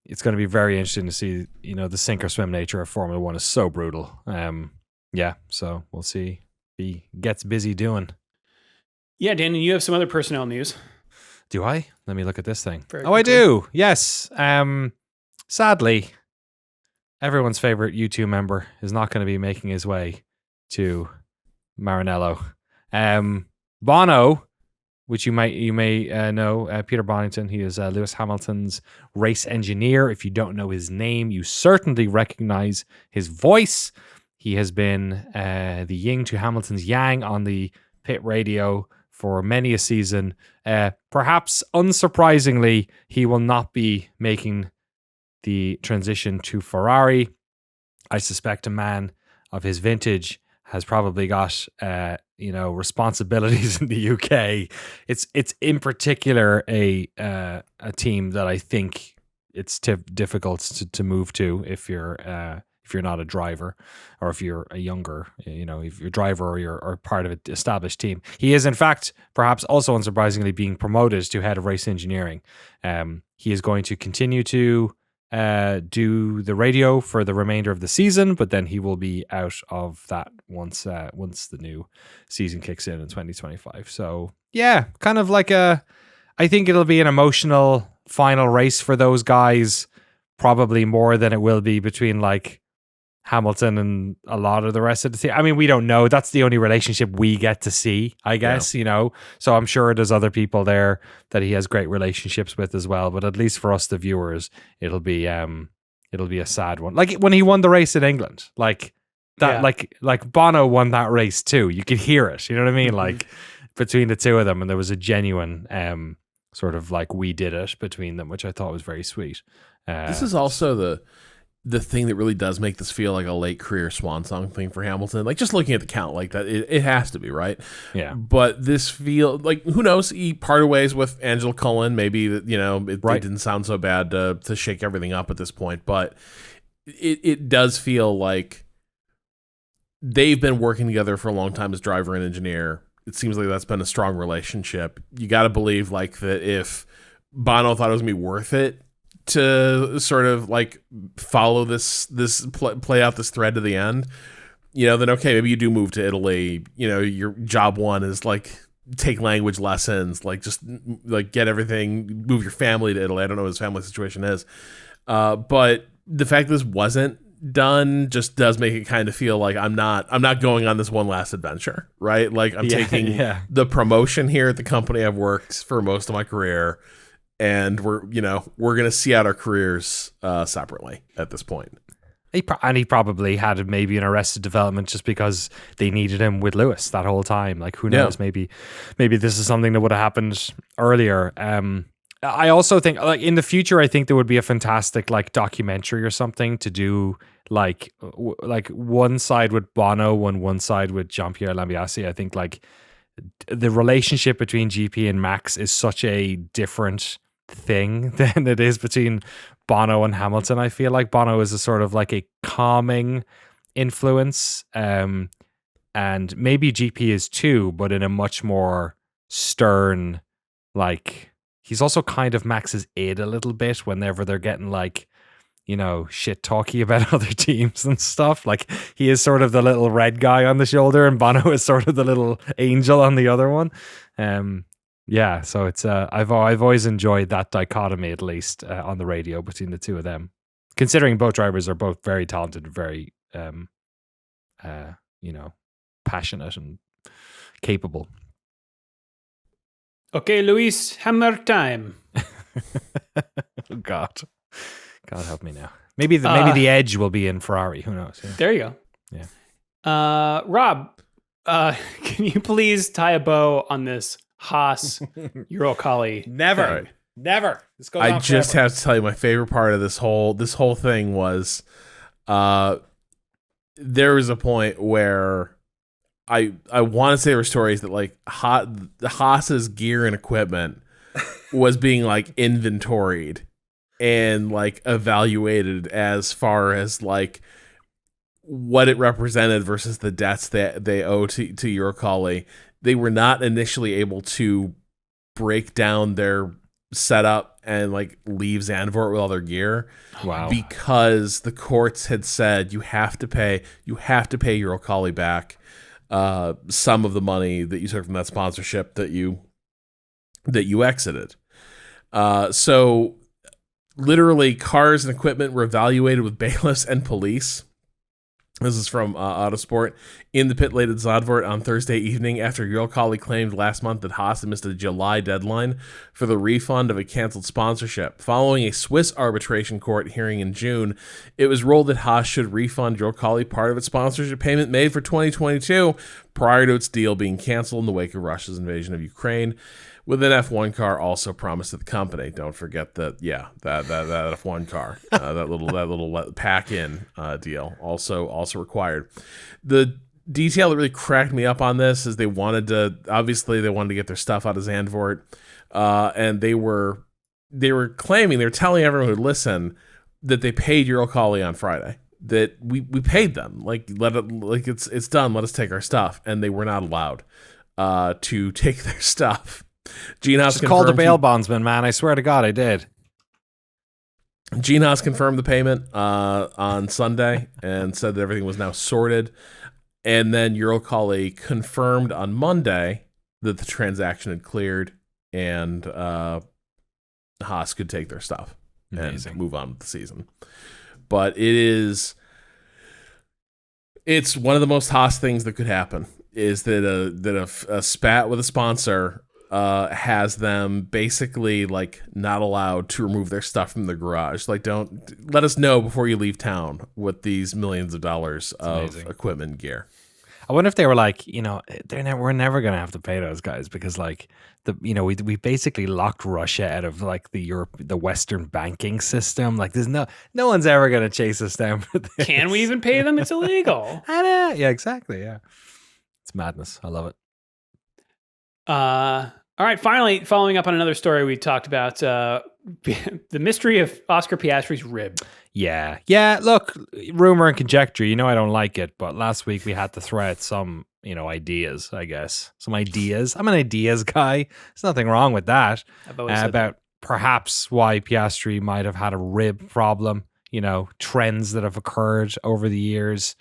to be very interesting to see, the sink or swim nature of Formula 1 is so brutal. Yeah, so we'll see. He gets busy doing. Yeah, Danny, you have some other personnel news. Do I? Let me look at this thing. Very quickly. I do. Yes. Sadly, everyone's favorite U2 member is not going to be making his way to Maranello. Bono, which you may know, Peter Bonington. He is Lewis Hamilton's race engineer. If you don't know his name, you certainly recognize his voice. He has been the yin to Hamilton's yang on the pit radio for many a season. Perhaps unsurprisingly, he will not be making the transition to Ferrari. I suspect a man of his vintage has probably got responsibilities in the UK. It's in particular a team that I think it's difficult to move to if you're not a driver, or if you're a younger, if you're a driver or you're part of an established team. He is, in fact, perhaps also unsurprisingly, being promoted to head of race engineering. He is going to continue to do the radio for the remainder of the season, but then he will be out of that once the new season kicks in 2025. So yeah, kind of like I think it'll be an emotional final race for those guys, probably more than it will be between like Hamilton and a lot of the rest of the team. I mean, we don't know. That's the only relationship we get to see, I guess, So I'm sure there's other people there that he has great relationships with as well. But at least for us, the viewers, it'll be a sad one. Like when he won the race in England, like that, like Bono won that race too. You could hear it. You know what I mean? Like between the two of them, and there was a genuine sort of like we did it between them, which I thought was very sweet. This is also the thing that really does make this feel like a late career swan song thing for Hamilton. Like just looking at the count like that, it has to be, right? Yeah. But this feel like, who knows? He parted ways with Angela Cullen. Maybe that it didn't sound so bad to shake everything up at this point. But it does feel like they've been working together for a long time as driver and engineer. It seems like that's been a strong relationship. You got to believe like that if Bono thought it was going to be worth it to sort of like follow this play out this thread to the end, then okay, maybe you do move to Italy. Your job one is like take language lessons, like just like get everything, move your family to Italy. I don't know what his family situation is. But the fact that this wasn't done just does make it kind of feel like I'm not going on this one last adventure, right? Like I'm taking the promotion here at the company I've worked for most of my career, and we're going to see out our careers separately at this point. He probably had maybe an Arrested Development just because they needed him with Lewis that whole time. Like, who knows? Maybe this is something that would have happened earlier. I also think, like, in the future, I think there would be a fantastic like documentary or something to do, like one side with Bono and one side with Jean-Pierre Lambiase. I think like the relationship between GP and Max is such a different thing than it is between Bono and Hamilton. I feel like Bono is a sort of like a calming influence, and maybe GP is too, but in a much more stern, like, he's also kind of Max's id a little bit whenever they're getting like, shit talky about other teams and stuff. Like, he is sort of the little red guy on the shoulder and Bono is sort of the little angel on the other one. So it's I've always enjoyed that dichotomy, at least on the radio, between the two of them, considering both drivers are both very talented, very passionate and capable. Okay, Luis, hammer time. Oh God help me now. Maybe the edge will be in Ferrari. Who knows? Yeah. There you go. Yeah. Rob, can you please tie a bow on this Haas Uralkali? Never. This goes I on just forever. have to tell you, my favorite part of this whole thing was, there was a point where I want to say there were stories that like Haas's gear and equipment was being like inventoried and like evaluated as far as like what it represented versus the debts that they owe to Uralkali. They were not initially able to break down their setup and like leave Zandvoort with all their gear. Wow. Because the courts had said you have to pay Uralkali back some of the money that you took from that sponsorship that you exited. So literally cars and equipment were evaluated with bailiffs and police. This is from Autosport. In the pit lane at Zandvoort on Thursday evening, after Uralkali claimed last month that Haas had missed a July deadline for the refund of a canceled sponsorship. Following a Swiss arbitration court hearing in June, it was ruled that Haas should refund Uralkali part of its sponsorship payment made for 2022 prior to its deal being canceled in the wake of Russia's invasion of Ukraine, with an F1 car also promised to the company. Don't forget that F1 car, that little pack-in deal also required. The detail that really cracked me up on this is they wanted to get their stuff out of Zandvoort, and they were claiming, they were telling everyone who would listen that they paid Uralkali on Friday. That we paid them, it's done. Let us take our stuff, and they were not allowed to take their stuff. Gene Haas called a bail bondsman, man. I swear to God, I did. Gene Haas confirmed the payment on Sunday and said that everything was now sorted. And then Uralkali confirmed on Monday that the transaction had cleared and Haas could take their stuff and move on with the season. But it's one of the most Haas things that could happen is that a spat with a sponsor has them basically like not allowed to remove their stuff from the garage. Like, don't let us know before you leave town with these millions of dollars of equipment and gear. I wonder if they were like, we're never going to have to pay those guys because like we basically locked Russia out of like the Western banking system. Like there's no one's ever going to chase us down for this. Can we even pay them? It's illegal. I know. Yeah, exactly. Yeah. It's madness. I love it. All right, finally, following up on another story we talked about, the mystery of Oscar Piastri's rib. Yeah. Look, rumor and conjecture. I don't like it, but last week we had to throw out some, ideas. I guess some ideas. I'm an ideas guy. There's nothing wrong with that. I've always said About perhaps why Piastri might have had a rib problem. Trends that have occurred over the years.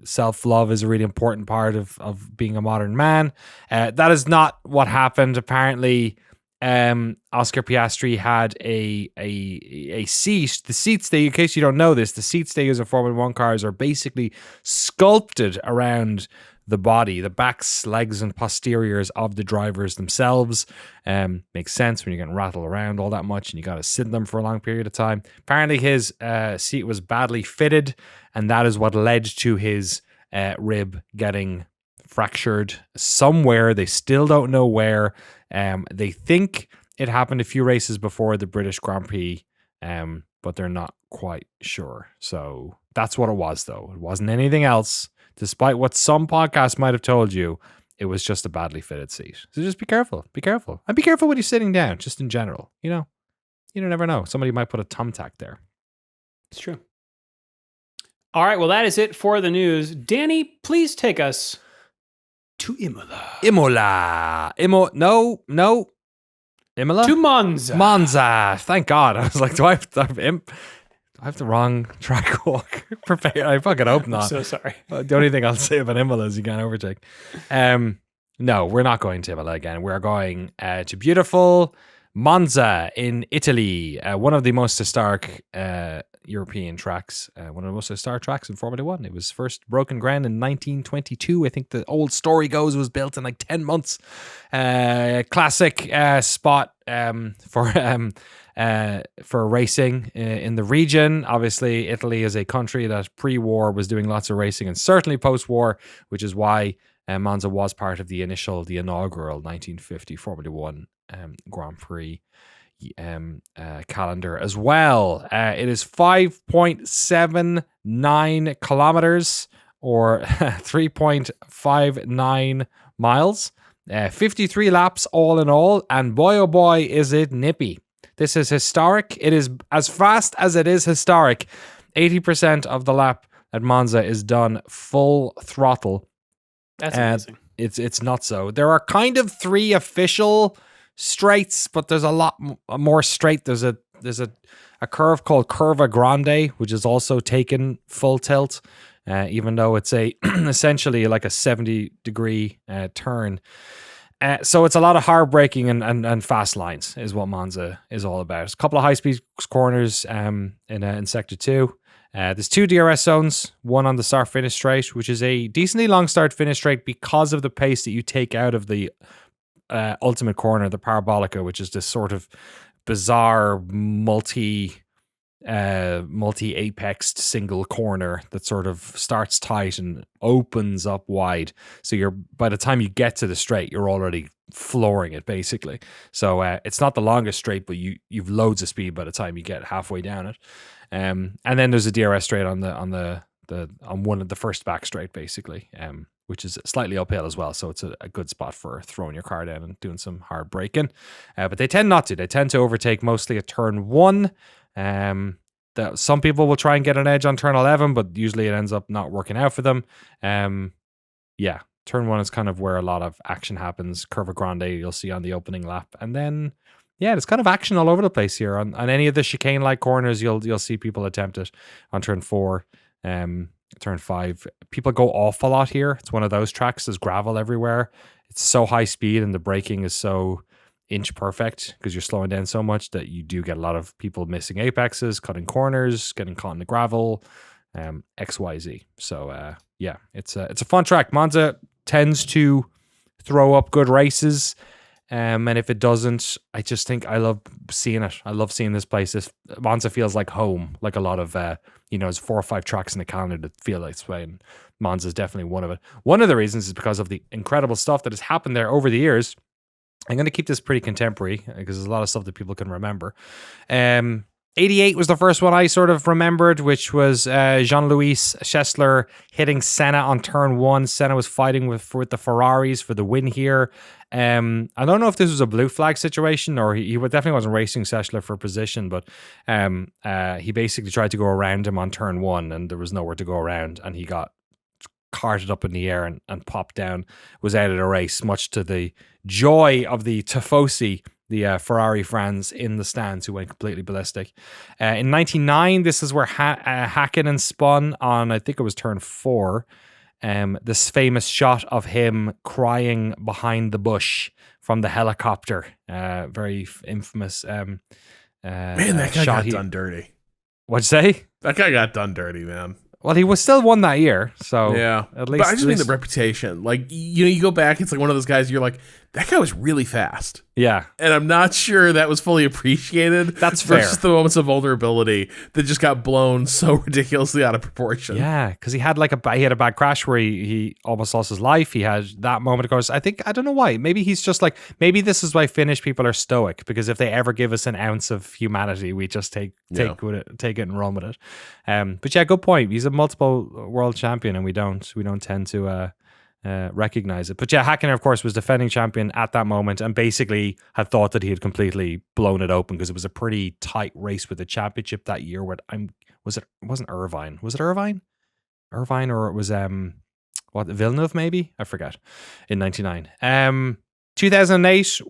Self-love is a really important part of being a modern man. That is not what happened. Apparently, Oscar Piastri had a seat. The seats they, in case you don't know this, the seats they use in Formula One cars are basically sculpted around the body, the backs, legs, and posteriors of the drivers themselves. Makes sense when you're getting rattled around all that much and you got to sit in them for a long period of time. Apparently, his seat was badly fitted, and that is what led to his rib getting fractured somewhere. They still don't know where. They think it happened a few races before the British Grand Prix, but they're not quite sure. So that's what it was, though. It wasn't anything else. Despite what some podcasts might have told you, it was just a badly fitted seat. So just be careful. Be careful. And be careful when you're sitting down, just in general. You never know. Somebody might put a thumbtack there. It's true. All right, well, that is it for the news. Danny, please take us to Imola. No. Imola? To Monza. Monza. Thank God. I was like, do I have the wrong track walk prepared? I fucking hope not. I'm so sorry. The only thing I'll say about Imola is you can't overtake. No, we're not going to Imola again. We're going to beautiful Monza in Italy. One of the most historic European tracks. One of the most historic tracks in Formula One. It was first broken ground in 1922. I think the old story goes it was built in like 10 months. Classic spot for racing in the region. Obviously, Italy is a country that pre-war was doing lots of racing, and certainly post-war, which is why Monza was part of the inaugural 1950 Formula One Grand Prix calendar as well. It is 5.79 kilometers or 3.59 miles. 53 laps all in all, and boy oh boy is it nippy. This is historic. It is as fast as it is historic. 80% of the lap at Monza is done full throttle. That's amazing. It's not so. There are kind of 3 official straights, but there's a lot more straight. There's a curve called Curva Grande, which is also taken full tilt, even though it's essentially like a 70-degree turn. So it's a lot of hard braking and fast lines is what Monza is all about. A couple of high-speed corners in Sector 2. There's 2 DRS zones, one on the start-finish straight, which is a decently long start-finish straight because of the pace that you take out of the ultimate corner, the Parabolica, which is this sort of bizarre multi-apexed single corner that sort of starts tight and opens up wide. So by the time you get to the straight, you're already flooring it basically. So it's not the longest straight, but you've loads of speed by the time you get halfway down it. And then there's a DRS straight on one of the first back straight basically, which is slightly uphill as well. So it's a good spot for throwing your car down and doing some hard braking. But they tend not to. They tend to overtake mostly at turn 1. Some people will try and get an edge on turn 11, but usually it ends up not working out for them. Turn 1 is kind of where a lot of action happens. Curva Grande you'll see on the opening lap. And then, there's kind of action all over the place here. On any of the chicane-like corners, you'll see people attempt it on turn 4. Turn 5, people go off a lot here. It's one of those tracks. There's gravel everywhere. It's so high speed and the braking is so inch perfect because you're slowing down so much that you do get a lot of people missing apexes, cutting corners, getting caught in the gravel, XYZ. So it's a fun track. Monza tends to throw up good races. And if it doesn't, I just think I love seeing it. I love seeing this place. Monza feels like home, like a lot of, there's 4 or 5 tracks in the calendar that feel like this way. And Monza is definitely one of it. One of the reasons is because of the incredible stuff that has happened there over the years. I'm going to keep this pretty contemporary because there's a lot of stuff that people can remember. 88 was the first one I sort of remembered, which was Jean-Louis Chesler hitting Senna on turn 1. Senna was fighting with the Ferraris for the win here. I don't know if this was a blue flag situation or he definitely wasn't racing Chesler for position, but he basically tried to go around him on turn 1 and there was nowhere to go around and he got carted up in the air and popped down, was out of the race, much to the joy of the Tifosi, the Ferrari fans in the stands who went completely ballistic. In 99, this is where Hakkinen spun on, I think it was turn 4. This famous shot of him crying behind the bush from the helicopter. Very infamous Man, that guy got done dirty. What'd you say? That guy got done dirty, man. Well, he was still won that year, so yeah. At least, but I just mean the reputation. Like, you go back, it's like one of those guys. You're like, that guy was really fast. Yeah, and I'm not sure that was fully appreciated. That's fair. Versus the moments of vulnerability that just got blown so ridiculously out of proportion. Yeah, because he had a bad crash where he almost lost his life. He had that moment of course. I don't know why. Maybe he's just like, maybe this is why Finnish people are stoic, because if they ever give us an ounce of humanity, we just take it and run with it. But yeah, good point. He's a multiple world champion, and we don't tend to recognize it. But yeah, Hakkinen, of course, was defending champion at that moment and basically had thought that he had completely blown it open because it was a pretty tight race with the championship that year. It wasn't Irvine. Was it Irvine? Irvine, or it was Villeneuve maybe? I forget. In 99. 2008,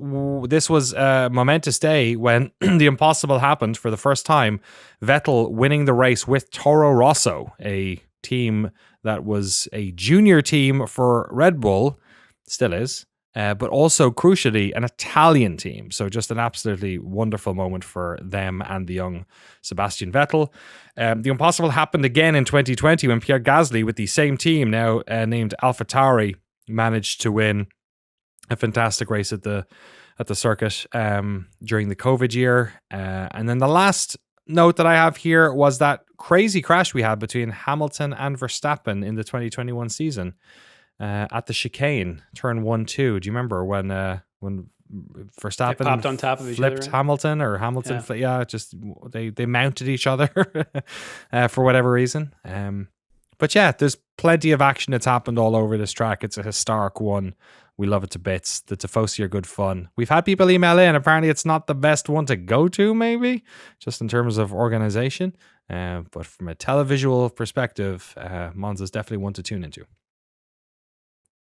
this was a momentous day when the impossible happened for the first time. Vettel winning the race with Toro Rosso, a team that was a junior team for Red Bull, still is, but also crucially an Italian team. So just an absolutely wonderful moment for them and the young Sebastian Vettel. The impossible happened again in 2020 when Pierre Gasly, with the same team now named AlphaTauri, managed to win a fantastic race at the circuit during the COVID year. And then the last note that I have here was that crazy crash we had between Hamilton and Verstappen in the 2021 season at the chicane, turn 1-2. Do you remember when Verstappen they popped on top of each flipped other, right? Hamilton, or Hamilton? Just they mounted each other for whatever reason. But yeah, there's plenty of action that's happened all over this track. It's a historic one. We love it to bits. The Tifosi are good fun. We've had people email in. Apparently, it's not the best one to go to, maybe, just in terms of organization. But from a televisual perspective, Monza is definitely one to tune into.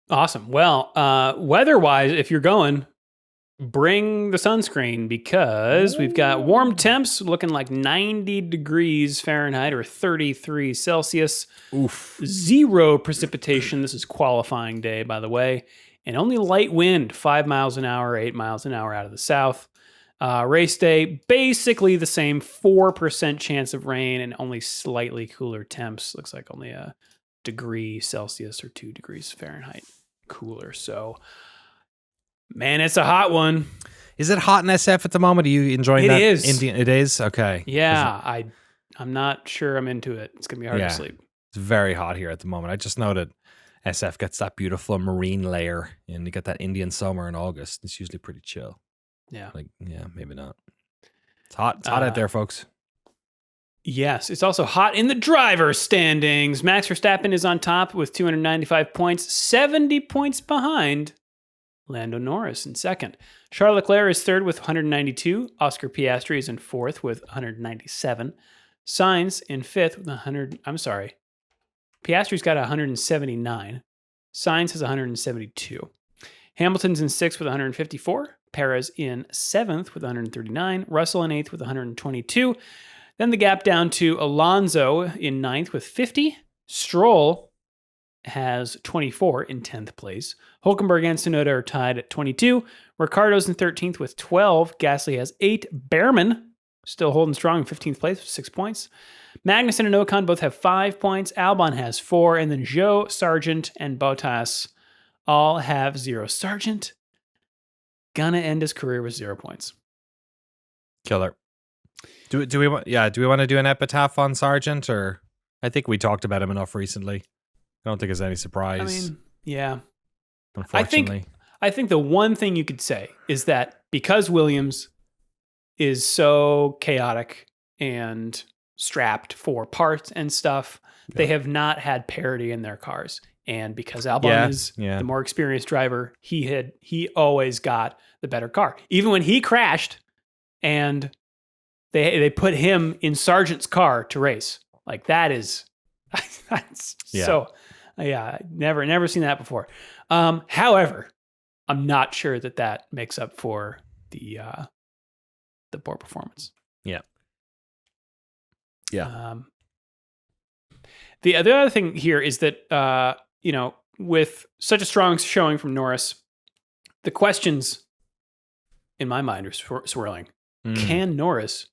Awesome. Well, weather-wise, if you're going, bring the sunscreen because we've got warm temps looking like 90 degrees Fahrenheit or 33 Celsius. Oof. 0 precipitation. This is qualifying day, by the way. And only light wind, 5 miles an hour, 8 miles an hour out of the south. Race day, basically the same, 4% chance of rain and only slightly cooler temps. Looks like only a degree Celsius or 2 degrees Fahrenheit cooler. So, man, it's a hot one. Is it hot in SF at the moment? Are you enjoying that? It is. It is? Okay. Yeah, I'm not sure I'm into it. It's going to be hard to sleep. It's very hot here at the moment. I just noted SF gets that beautiful marine layer, and you get that Indian summer in August. It's usually pretty chill. Yeah. Maybe not. It's hot. It's hot out there, folks. Yes. It's also hot in the driver's standings. Max Verstappen is on top with 295 points, 70 points behind Lando Norris in second. Charles Leclerc is third with 192. Oscar Piastri is in fourth with 197. Sainz in fifth with 100. I'm sorry. Piastri's got 179. Sainz has 172. Hamilton's in sixth with 154. Perez in seventh with 139. Russell in eighth with 122. Then the gap down to Alonso in ninth with 50. Stroll has 24 in 10th place. Hulkenberg and Tsunoda are tied at 22. Ricciardo's in 13th with 12. Gasly has 8. Behrman still holding strong in 15th place with 6 points. Magnussen and Ocon both have 5 points. Albon has 4. And then Zhou, Sargent, and Bottas all have 0. Sargent gonna end his career with 0 points. Killer. Do we want to do an epitaph on Sargent, or I think we talked about him enough recently. I don't think it's any surprise. I mean, yeah. Unfortunately. I think the one thing you could say is that because Williams is so chaotic and strapped for parts and stuff. They have not had parity in their cars. And because Albon is the more experienced driver, he always got the better car. Even when he crashed and they put him in Sargent's car to race. Like that is so never seen that before. However, I'm not sure that makes up for the poor performance. Yeah. Yeah. The other thing here is that with such a strong showing from Norris, the questions in my mind are swirling. Can Norris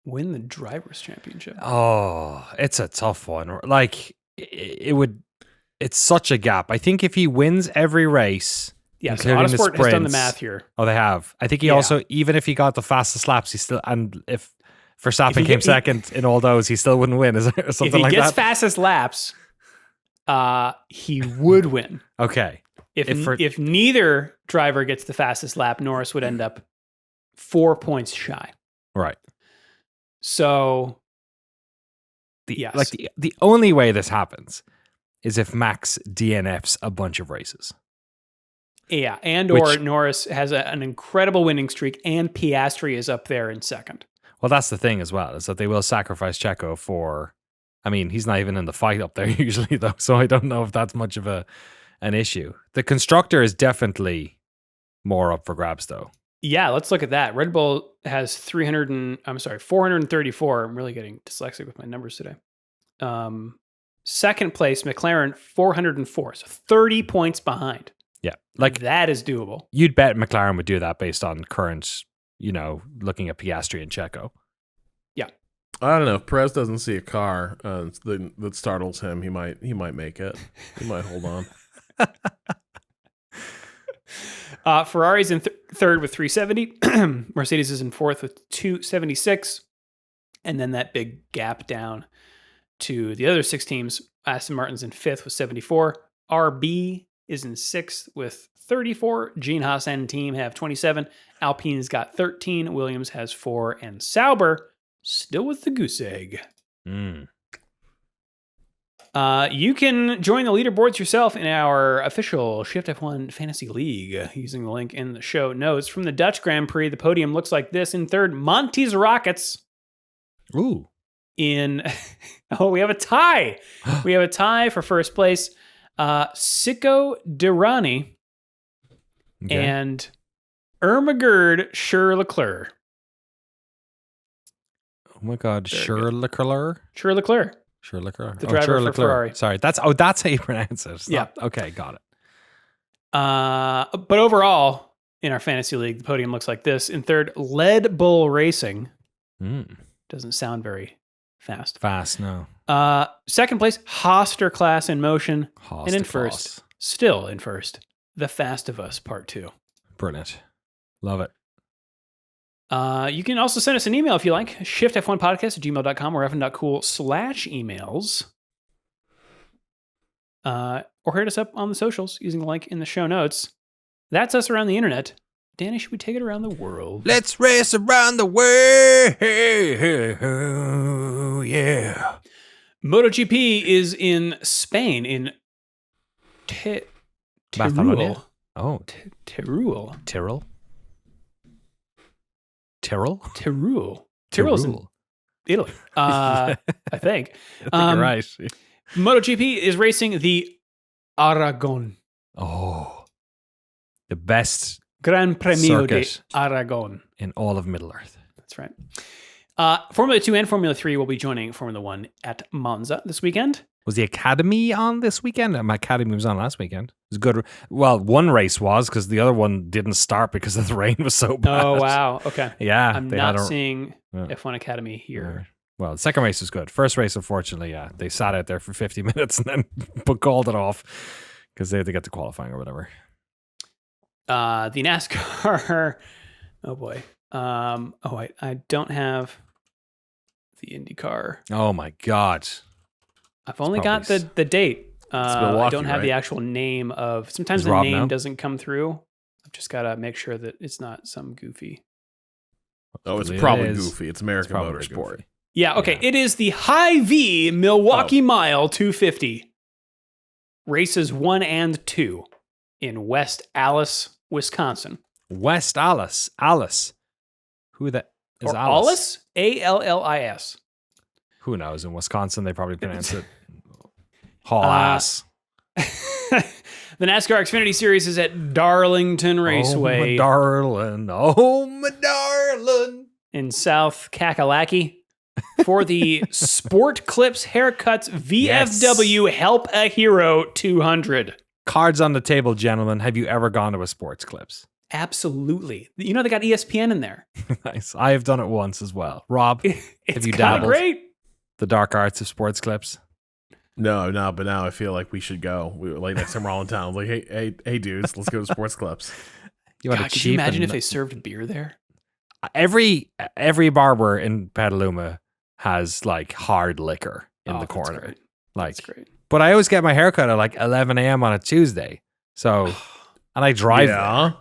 win the Drivers' Championship? Oh, it's a tough one. Like it's such a gap. I think if he wins every race, so Autosport has done the math here. Oh, they have. I think he also, even if he got the fastest laps, he still, and if Verstappen came second in all those, he still wouldn't win. Is there something like that? If he gets fastest laps, he would win. Okay. If neither driver gets the fastest lap, Norris would end up 4 points shy. Right. So, the only way this happens is if Max DNFs a bunch of races. Yeah, or Norris has an incredible winning streak, and Piastri is up there in second. Well, that's the thing as well, is that they will sacrifice Checo for... I mean, he's not even in the fight up there usually, though, so I don't know if that's much of an issue. The constructor is definitely more up for grabs, though. Yeah, let's look at that. Red Bull has 434. I'm really getting dyslexic with my numbers today. Second place, McLaren, 404. So 30 points behind. Yeah. Like that is doable. You'd bet McLaren would do that based on current, looking at Piastri and Checo. Yeah. I don't know. If Perez doesn't see a car that startles him, he might make it. He might hold on. Ferrari's in third with 370. Mercedes is in fourth with 276. And then that big gap down to the other six teams. Aston Martin's in fifth with 74. RB is in sixth with 34. Gene Haas and team have 27. Alpine's got 13. Williams has 4. And Sauber still with the goose egg. You can join the leaderboards yourself in our official Shift+F1 Fantasy League using the link in the show notes. From the Dutch Grand Prix, the podium looks like this. In third, Monty's Rockets. Ooh. We have a tie. We have a tie for first place. Sicko Durrani and Ermagerd Leclerc. Oh my God, Leclerc? Leclerc. The driver for Ferrari. Sorry, that's how you pronounce it. Yeah. Okay, got it. But overall, in our fantasy league, the podium looks like this. In third, Red Bull Racing. Doesn't sound very fast. No. Second place, Hoster Class in Motion. And in first, still in first, The Fast of Us Part 2. Brilliant. Love it. You can also send us an email if you like, shiftf1podcast@gmail.com or f1.cool/emails. Or hit us up on the socials using the link in the show notes. That's us around the internet. Danny, should we take it around the world? Let's race around the world. Yeah. MotoGP is in Spain, in Teruel. Oh. Teruel. Tyrrell? Tyrrell's in Italy, I think. You're right. MotoGP is racing the Aragon. Oh. The best Gran Premio de circuit Aragon. In all of Middle-earth. That's right. Formula 2 and Formula 3 will be joining Formula 1 at Monza this weekend. Was the Academy on this weekend? My Academy was on last weekend. It was good. Well, one race was because the other one didn't start because the rain was so bad. Oh, wow. Okay. Yeah. I'm not seeing F1 Academy here. Well, the second race was good. First race, unfortunately, they sat out there for 50 minutes and then called it off because they had to get to qualifying or whatever. The NASCAR. Oh, boy. Wait. I don't have the IndyCar. Oh, my God. I've only got the date. I don't have right? the actual name of... Sometimes the name doesn't come through. I've just got to make sure that it's not some goofy... Oh, it's probably goofy. It's American Motorsport. Yeah, okay. It is the High V Milwaukee Oh. Mile 250. Races 1 and 2 in West Allis, Wisconsin. West Allis. Alice. Who that is Or Alice? Allis? Allis. Who knows? In Wisconsin, they probably pronounce it Haas. The NASCAR Xfinity Series is at Darlington Raceway. Oh, my darling. Oh, my darling. In South Kakalaki for the Sport Clips Haircuts VFW Help a Hero 200. Cards on the table, gentlemen. Have you ever gone to a Sports Clips? Absolutely. You know, they got ESPN in there. Nice. I have done it once as well. Rob, It's have you kind of dabbled? great. The dark arts of Sports Clips? No, but now I feel like we should go. We like next time we're all in town. Like, hey, dudes, let's go to Sports Clubs. You want God, a could you cheap imagine and- if they served beer there? Every barber in Petaluma has like hard liquor in the That's corner. great. Like, That's great. but I always get my haircut at like 11 a.m. on a Tuesday. So, and I drive Yeah.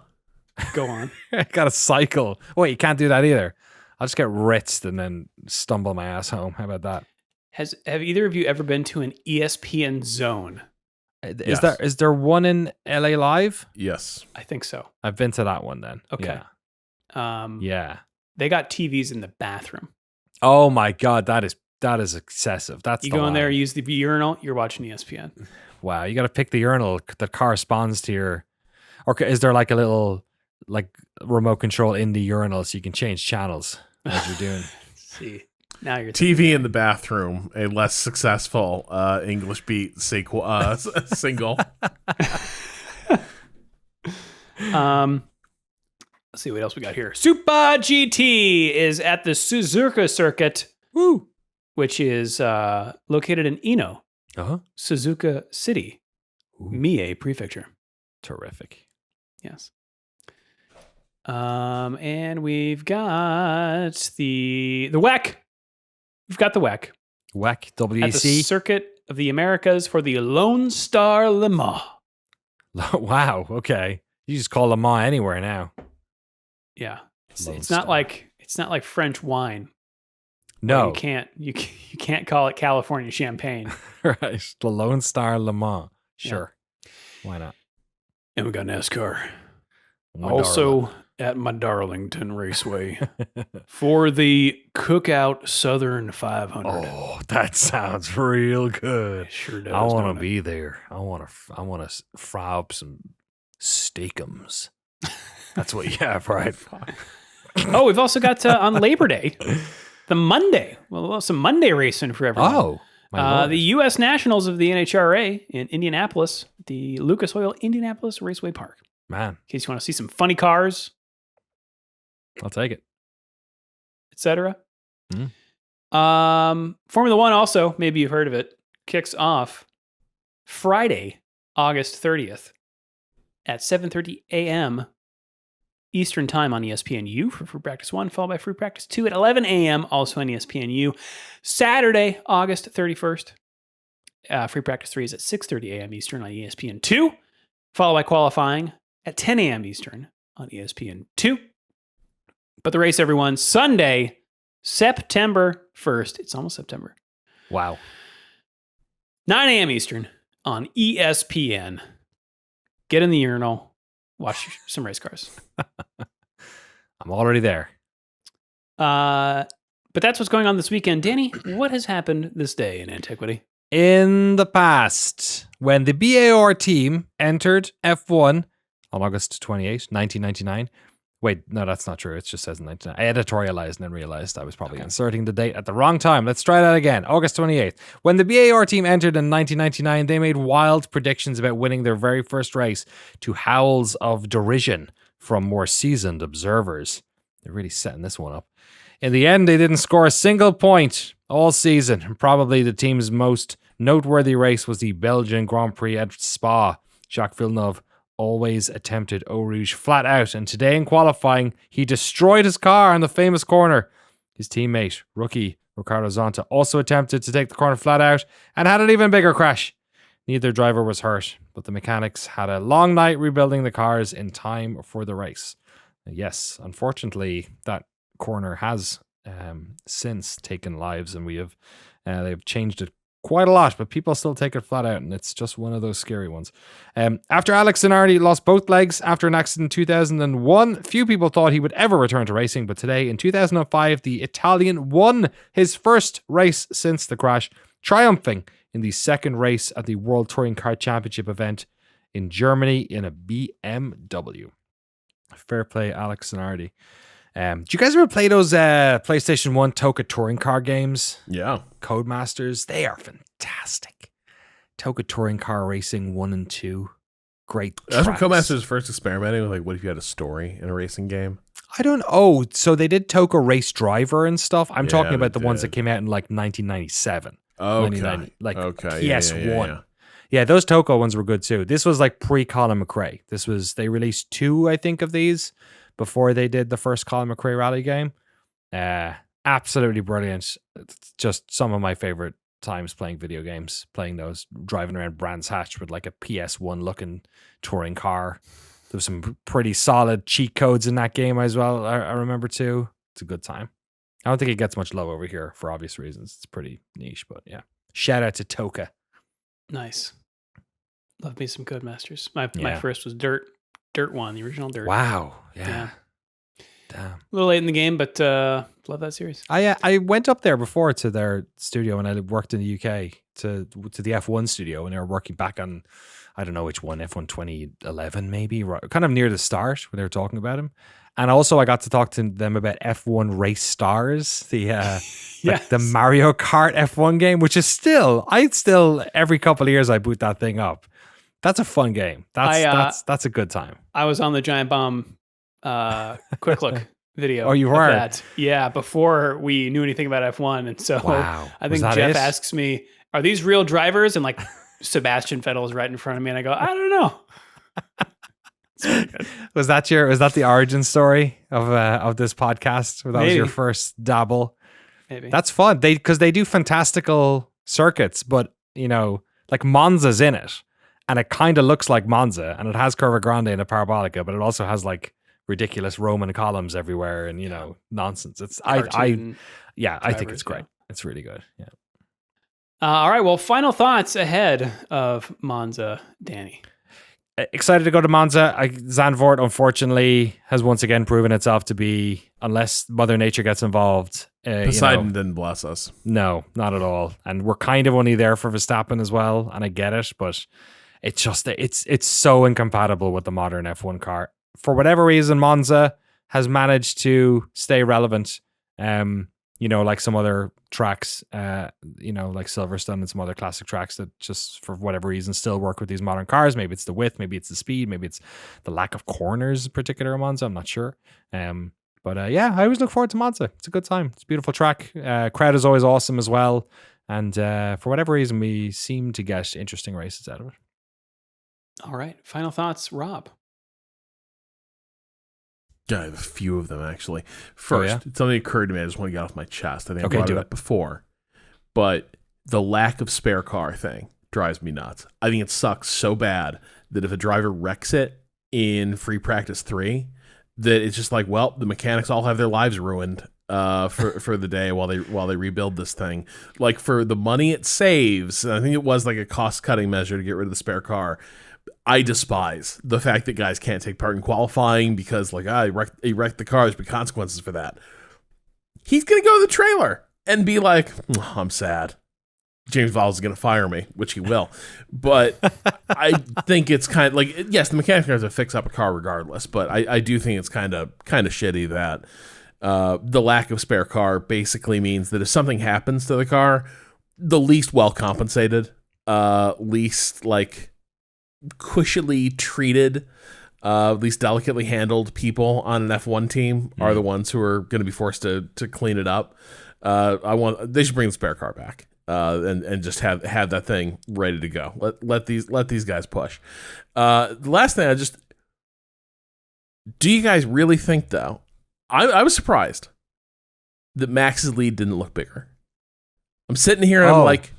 Go on. there. I got to cycle. Wait, you can't do that either. I'll just get ritzed and then stumble my ass home. How about that? Have either of you ever been to an ESPN zone? Is there one in LA Live? Yes. I think so. I've been to that one then. Okay. Yeah. They got TVs in the bathroom. Oh my God, that is excessive. That's You the go in there, line. use the urinal, you're watching ESPN. Wow, you got to pick the urinal that corresponds to your. Or is there like a little like remote control in the urinal so you can change channels as you're doing? See, now you're TV in the bathroom, a less successful English beat sequel, single. Let's see what else we got here. Super GT is at the Suzuka circuit, which is located in Ino, Uh-huh. Suzuka City, Mie Prefecture. Terrific. Yes. And we've got the WEC. We've got the WEC WEC, at the WEC. Circuit of the Americas for the Lone Star Le Mans. Wow. Okay. You just call Le Mans anywhere now. Yeah, Lone it's not Star. like French wine. No. You can't call it California champagne. Right. The Lone Star Le Mans. Sure. Why not? And we got NASCAR. My Also at my Darlington Raceway for the Cookout Southern 500. Oh, that sounds real good. It sure does. I want don't to it? be there. I want to fry up some steakums. That's what you have, right? Oh, we've also got on Labor Day, the Monday. Well, some Monday racing for everyone. Oh, my Lord. The U.S. Nationals of the NHRA in Indianapolis, the Lucas Oil Indianapolis Raceway Park. Man, In case you want to see some funny cars, I'll take it. etc. Mm. Formula One also, maybe you've heard of it, kicks off Friday, August 30th at 7:30 a.m. Eastern Time on ESPNU for Free Practice 1, followed by Free Practice 2 at 11 a.m. also on ESPNU. Saturday, August 31st, Free Practice 3 is at 6:30 a.m. Eastern on ESPN2, followed by qualifying at 10 a.m. Eastern on ESPN2. But the race, everyone, Sunday, September 1st. It's almost September. Wow. 9 a.m. Eastern on ESPN. Get in the urinal, watch some race cars. I'm already there. But that's what's going on this weekend. Danny, what has happened this day in antiquity? In the past, when the BAR team entered F1 on August 28, 1999. Wait, no, that's not true. It just says 99. I editorialized and then realized I was probably inserting the date at the wrong time. Let's try that again. August 28th. When the BAR team entered in 1999, they made wild predictions about winning their very first race to howls of derision from more seasoned observers. They're really setting this one up. In the end, they didn't score a single point all season. And probably the team's most noteworthy race was the Belgian Grand Prix at Spa. Jacques Villeneuve always attempted Eau Rouge flat out, and today in qualifying, he destroyed his car on the famous corner. His teammate, rookie Ricardo Zonta, also attempted to take the corner flat out and had an even bigger crash. Neither driver was hurt, but the mechanics had a long night rebuilding the cars in time for the race. Yes, unfortunately, that corner has since taken lives, and they've changed it quite a lot, but people still take it flat out, and it's just one of those scary ones. After Alex Zanardi lost both legs after an accident in 2001, few people thought he would ever return to racing, but today in 2005, the Italian won his first race since the crash, triumphing in the second race at the World Touring Car Championship event in Germany in a BMW. Fair play, Alex Zanardi. Do you guys ever play those PlayStation 1 Toka touring car games? Yeah. Codemasters? They are fantastic. Toka Touring Car Racing 1 and 2. Great That's when tracks. Codemasters was first experimenting with, like, what if you had a story in a racing game? I don't know. Oh, so they did Toka Race Driver and stuff. I'm talking they about the ones did. that came out in like 1997. Okay. 1990, like Okay. PS1. Yeah, those Toka ones were good too. This was like pre-Colin McRae. They released 2, I think, of these before they did the first Colin McRae rally game. Absolutely brilliant. It's just some of my favorite times playing video games, playing those, driving around Brands Hatch with like a PS1 looking touring car. There was some pretty solid cheat codes in that game as well. I remember too. It's a good time. I don't think it gets much love over here for obvious reasons. It's pretty niche, but yeah. Shout out to Toka. Nice. Love me some Codemasters. My Yeah. first was Dirt 1, the original Dirt. Wow. Yeah. Yeah. Damn. A little late in the game, but love that series. I went up there before to their studio when I worked in the UK to the F1 studio, and they were working back on, I don't know which one, F1 2011 maybe, kind of near the start when they were talking about him. And also I got to talk to them about F1 Race Stars, the like the Mario Kart F1 game, which is still every couple of years I boot that thing up. That's a fun game. That's a good time. I was on the Giant Bomb quick look video. Oh, you of were? that. Yeah, before we knew anything about F1. And so Wow. I Was think that Jeff it? asks me, are these real drivers? And like Sebastian Vettel is right in front of me. And I go, I don't know. It's pretty good. Was that the origin story of this podcast? That was your Maybe. first dabble? Maybe. That's fun. Because they do fantastical circuits, but like Monza's in it, and it kind of looks like Monza, and it has Curva Grande and a Parabolica, but it also has like ridiculous Roman columns everywhere and nonsense. It's I Cartoon think it's drivers, great. It's really good. Yeah. all right. Well, final thoughts ahead of Monza, Danny. Excited to go to Monza. Zandvoort, unfortunately, has once again proven itself to be, unless Mother Nature gets involved. Poseidon didn't bless us. No, not at all. And we're kind of only there for Verstappen as well, and I get it, but it's just it's so incompatible with the modern F1 car. For whatever reason, Monza has managed to stay relevant. Like some other tracks, like Silverstone and some other classic tracks that just for whatever reason still work with these modern cars. Maybe it's the width, maybe it's the speed, maybe it's the lack of corners in particular in Monza. I'm not sure. But I always look forward to Monza. It's a good time. It's a beautiful track. Crowd is always awesome as well. And for whatever reason, we seem to get interesting races out of it. All right. Final thoughts, Rob. Yeah, I have a few of them actually. First, something occurred to me. I just want to get off my chest. I think I brought it up before, but the lack of spare car thing drives me nuts. I think it sucks so bad that if a driver wrecks it in free practice 3, that it's just like, well, the mechanics all have their lives ruined for the day while they rebuild this thing. Like for the money it saves, and I think it was like a cost cutting measure to get rid of the spare car. I despise the fact that guys can't take part in qualifying because, like, he wrecked the car. There's been consequences for that. He's going to go to the trailer and be like, I'm sad. James Vowles is going to fire me, which he will. But I think it's kind of like, yes, the mechanic has to fix up a car regardless, but I do think it's kind of shitty that the lack of spare car basically means that if something happens to the car, the least well compensated, least like cushionly treated, least delicately handled people on an F1 team are the ones who are going to be forced to clean it up. They should bring the spare car back and just have that thing ready to go. Let these guys push. The last thing, do you guys really think though? I was surprised that Max's lead didn't look bigger. I'm sitting here and I'm like,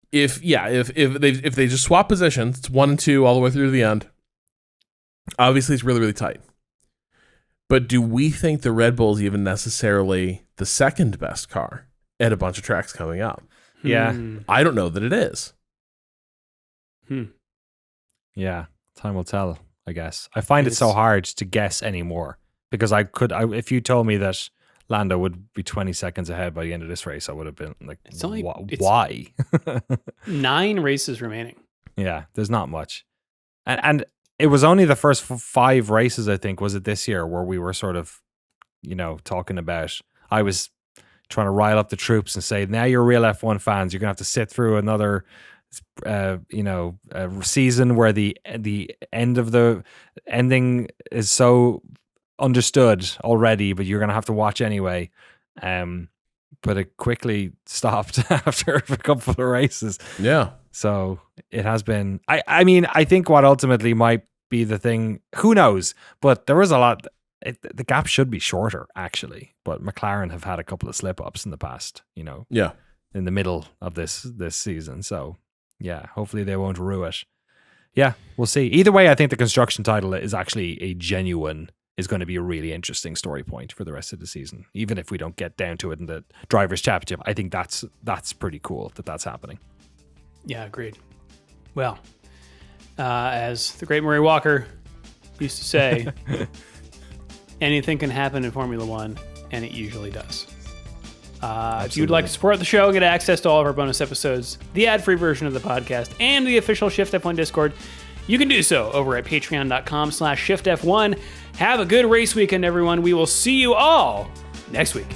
if they just swap positions, it's 1 and 2 all the way through to the end. Obviously, it's really, really tight. But do we think the Red Bull is even necessarily the second best car at a bunch of tracks coming up? Yeah. I don't know that it is. Yeah. Time will tell, I guess. I find it so hard to guess anymore because if you told me that Lando would be 20 seconds ahead by the end of this race, I would have been like, why? 9 races remaining. Yeah, there's not much. And it was only the first 5 races, I think, was it this year, where we were sort of, talking about, I was trying to rile up the troops and say, now you're real F1 fans, you're going to have to sit through another season where the ending is so understood already, but you're going to have to watch anyway. But it quickly stopped after a couple of races. Yeah. So it has been, I mean, I think what ultimately might be the thing, who knows, but there was a lot, the gap should be shorter actually, but McLaren have had a couple of slip ups in the past, Yeah. in the middle of this season. So yeah, hopefully they won't rue it. Yeah, we'll see. Either way, I think the construction title is actually is going to be a really interesting story point for the rest of the season. Even if we don't get down to it in the Drivers' Championship, I think that's pretty cool that's happening. Yeah, agreed. Well, as the great Murray Walker used to say, anything can happen in Formula One, and it usually does. If you'd like to support the show, get access to all of our bonus episodes, the ad-free version of the podcast, and the official Shift F1 Discord, you can do so over at patreon.com/ShiftF1. Have a good race weekend, everyone. We will see you all next week.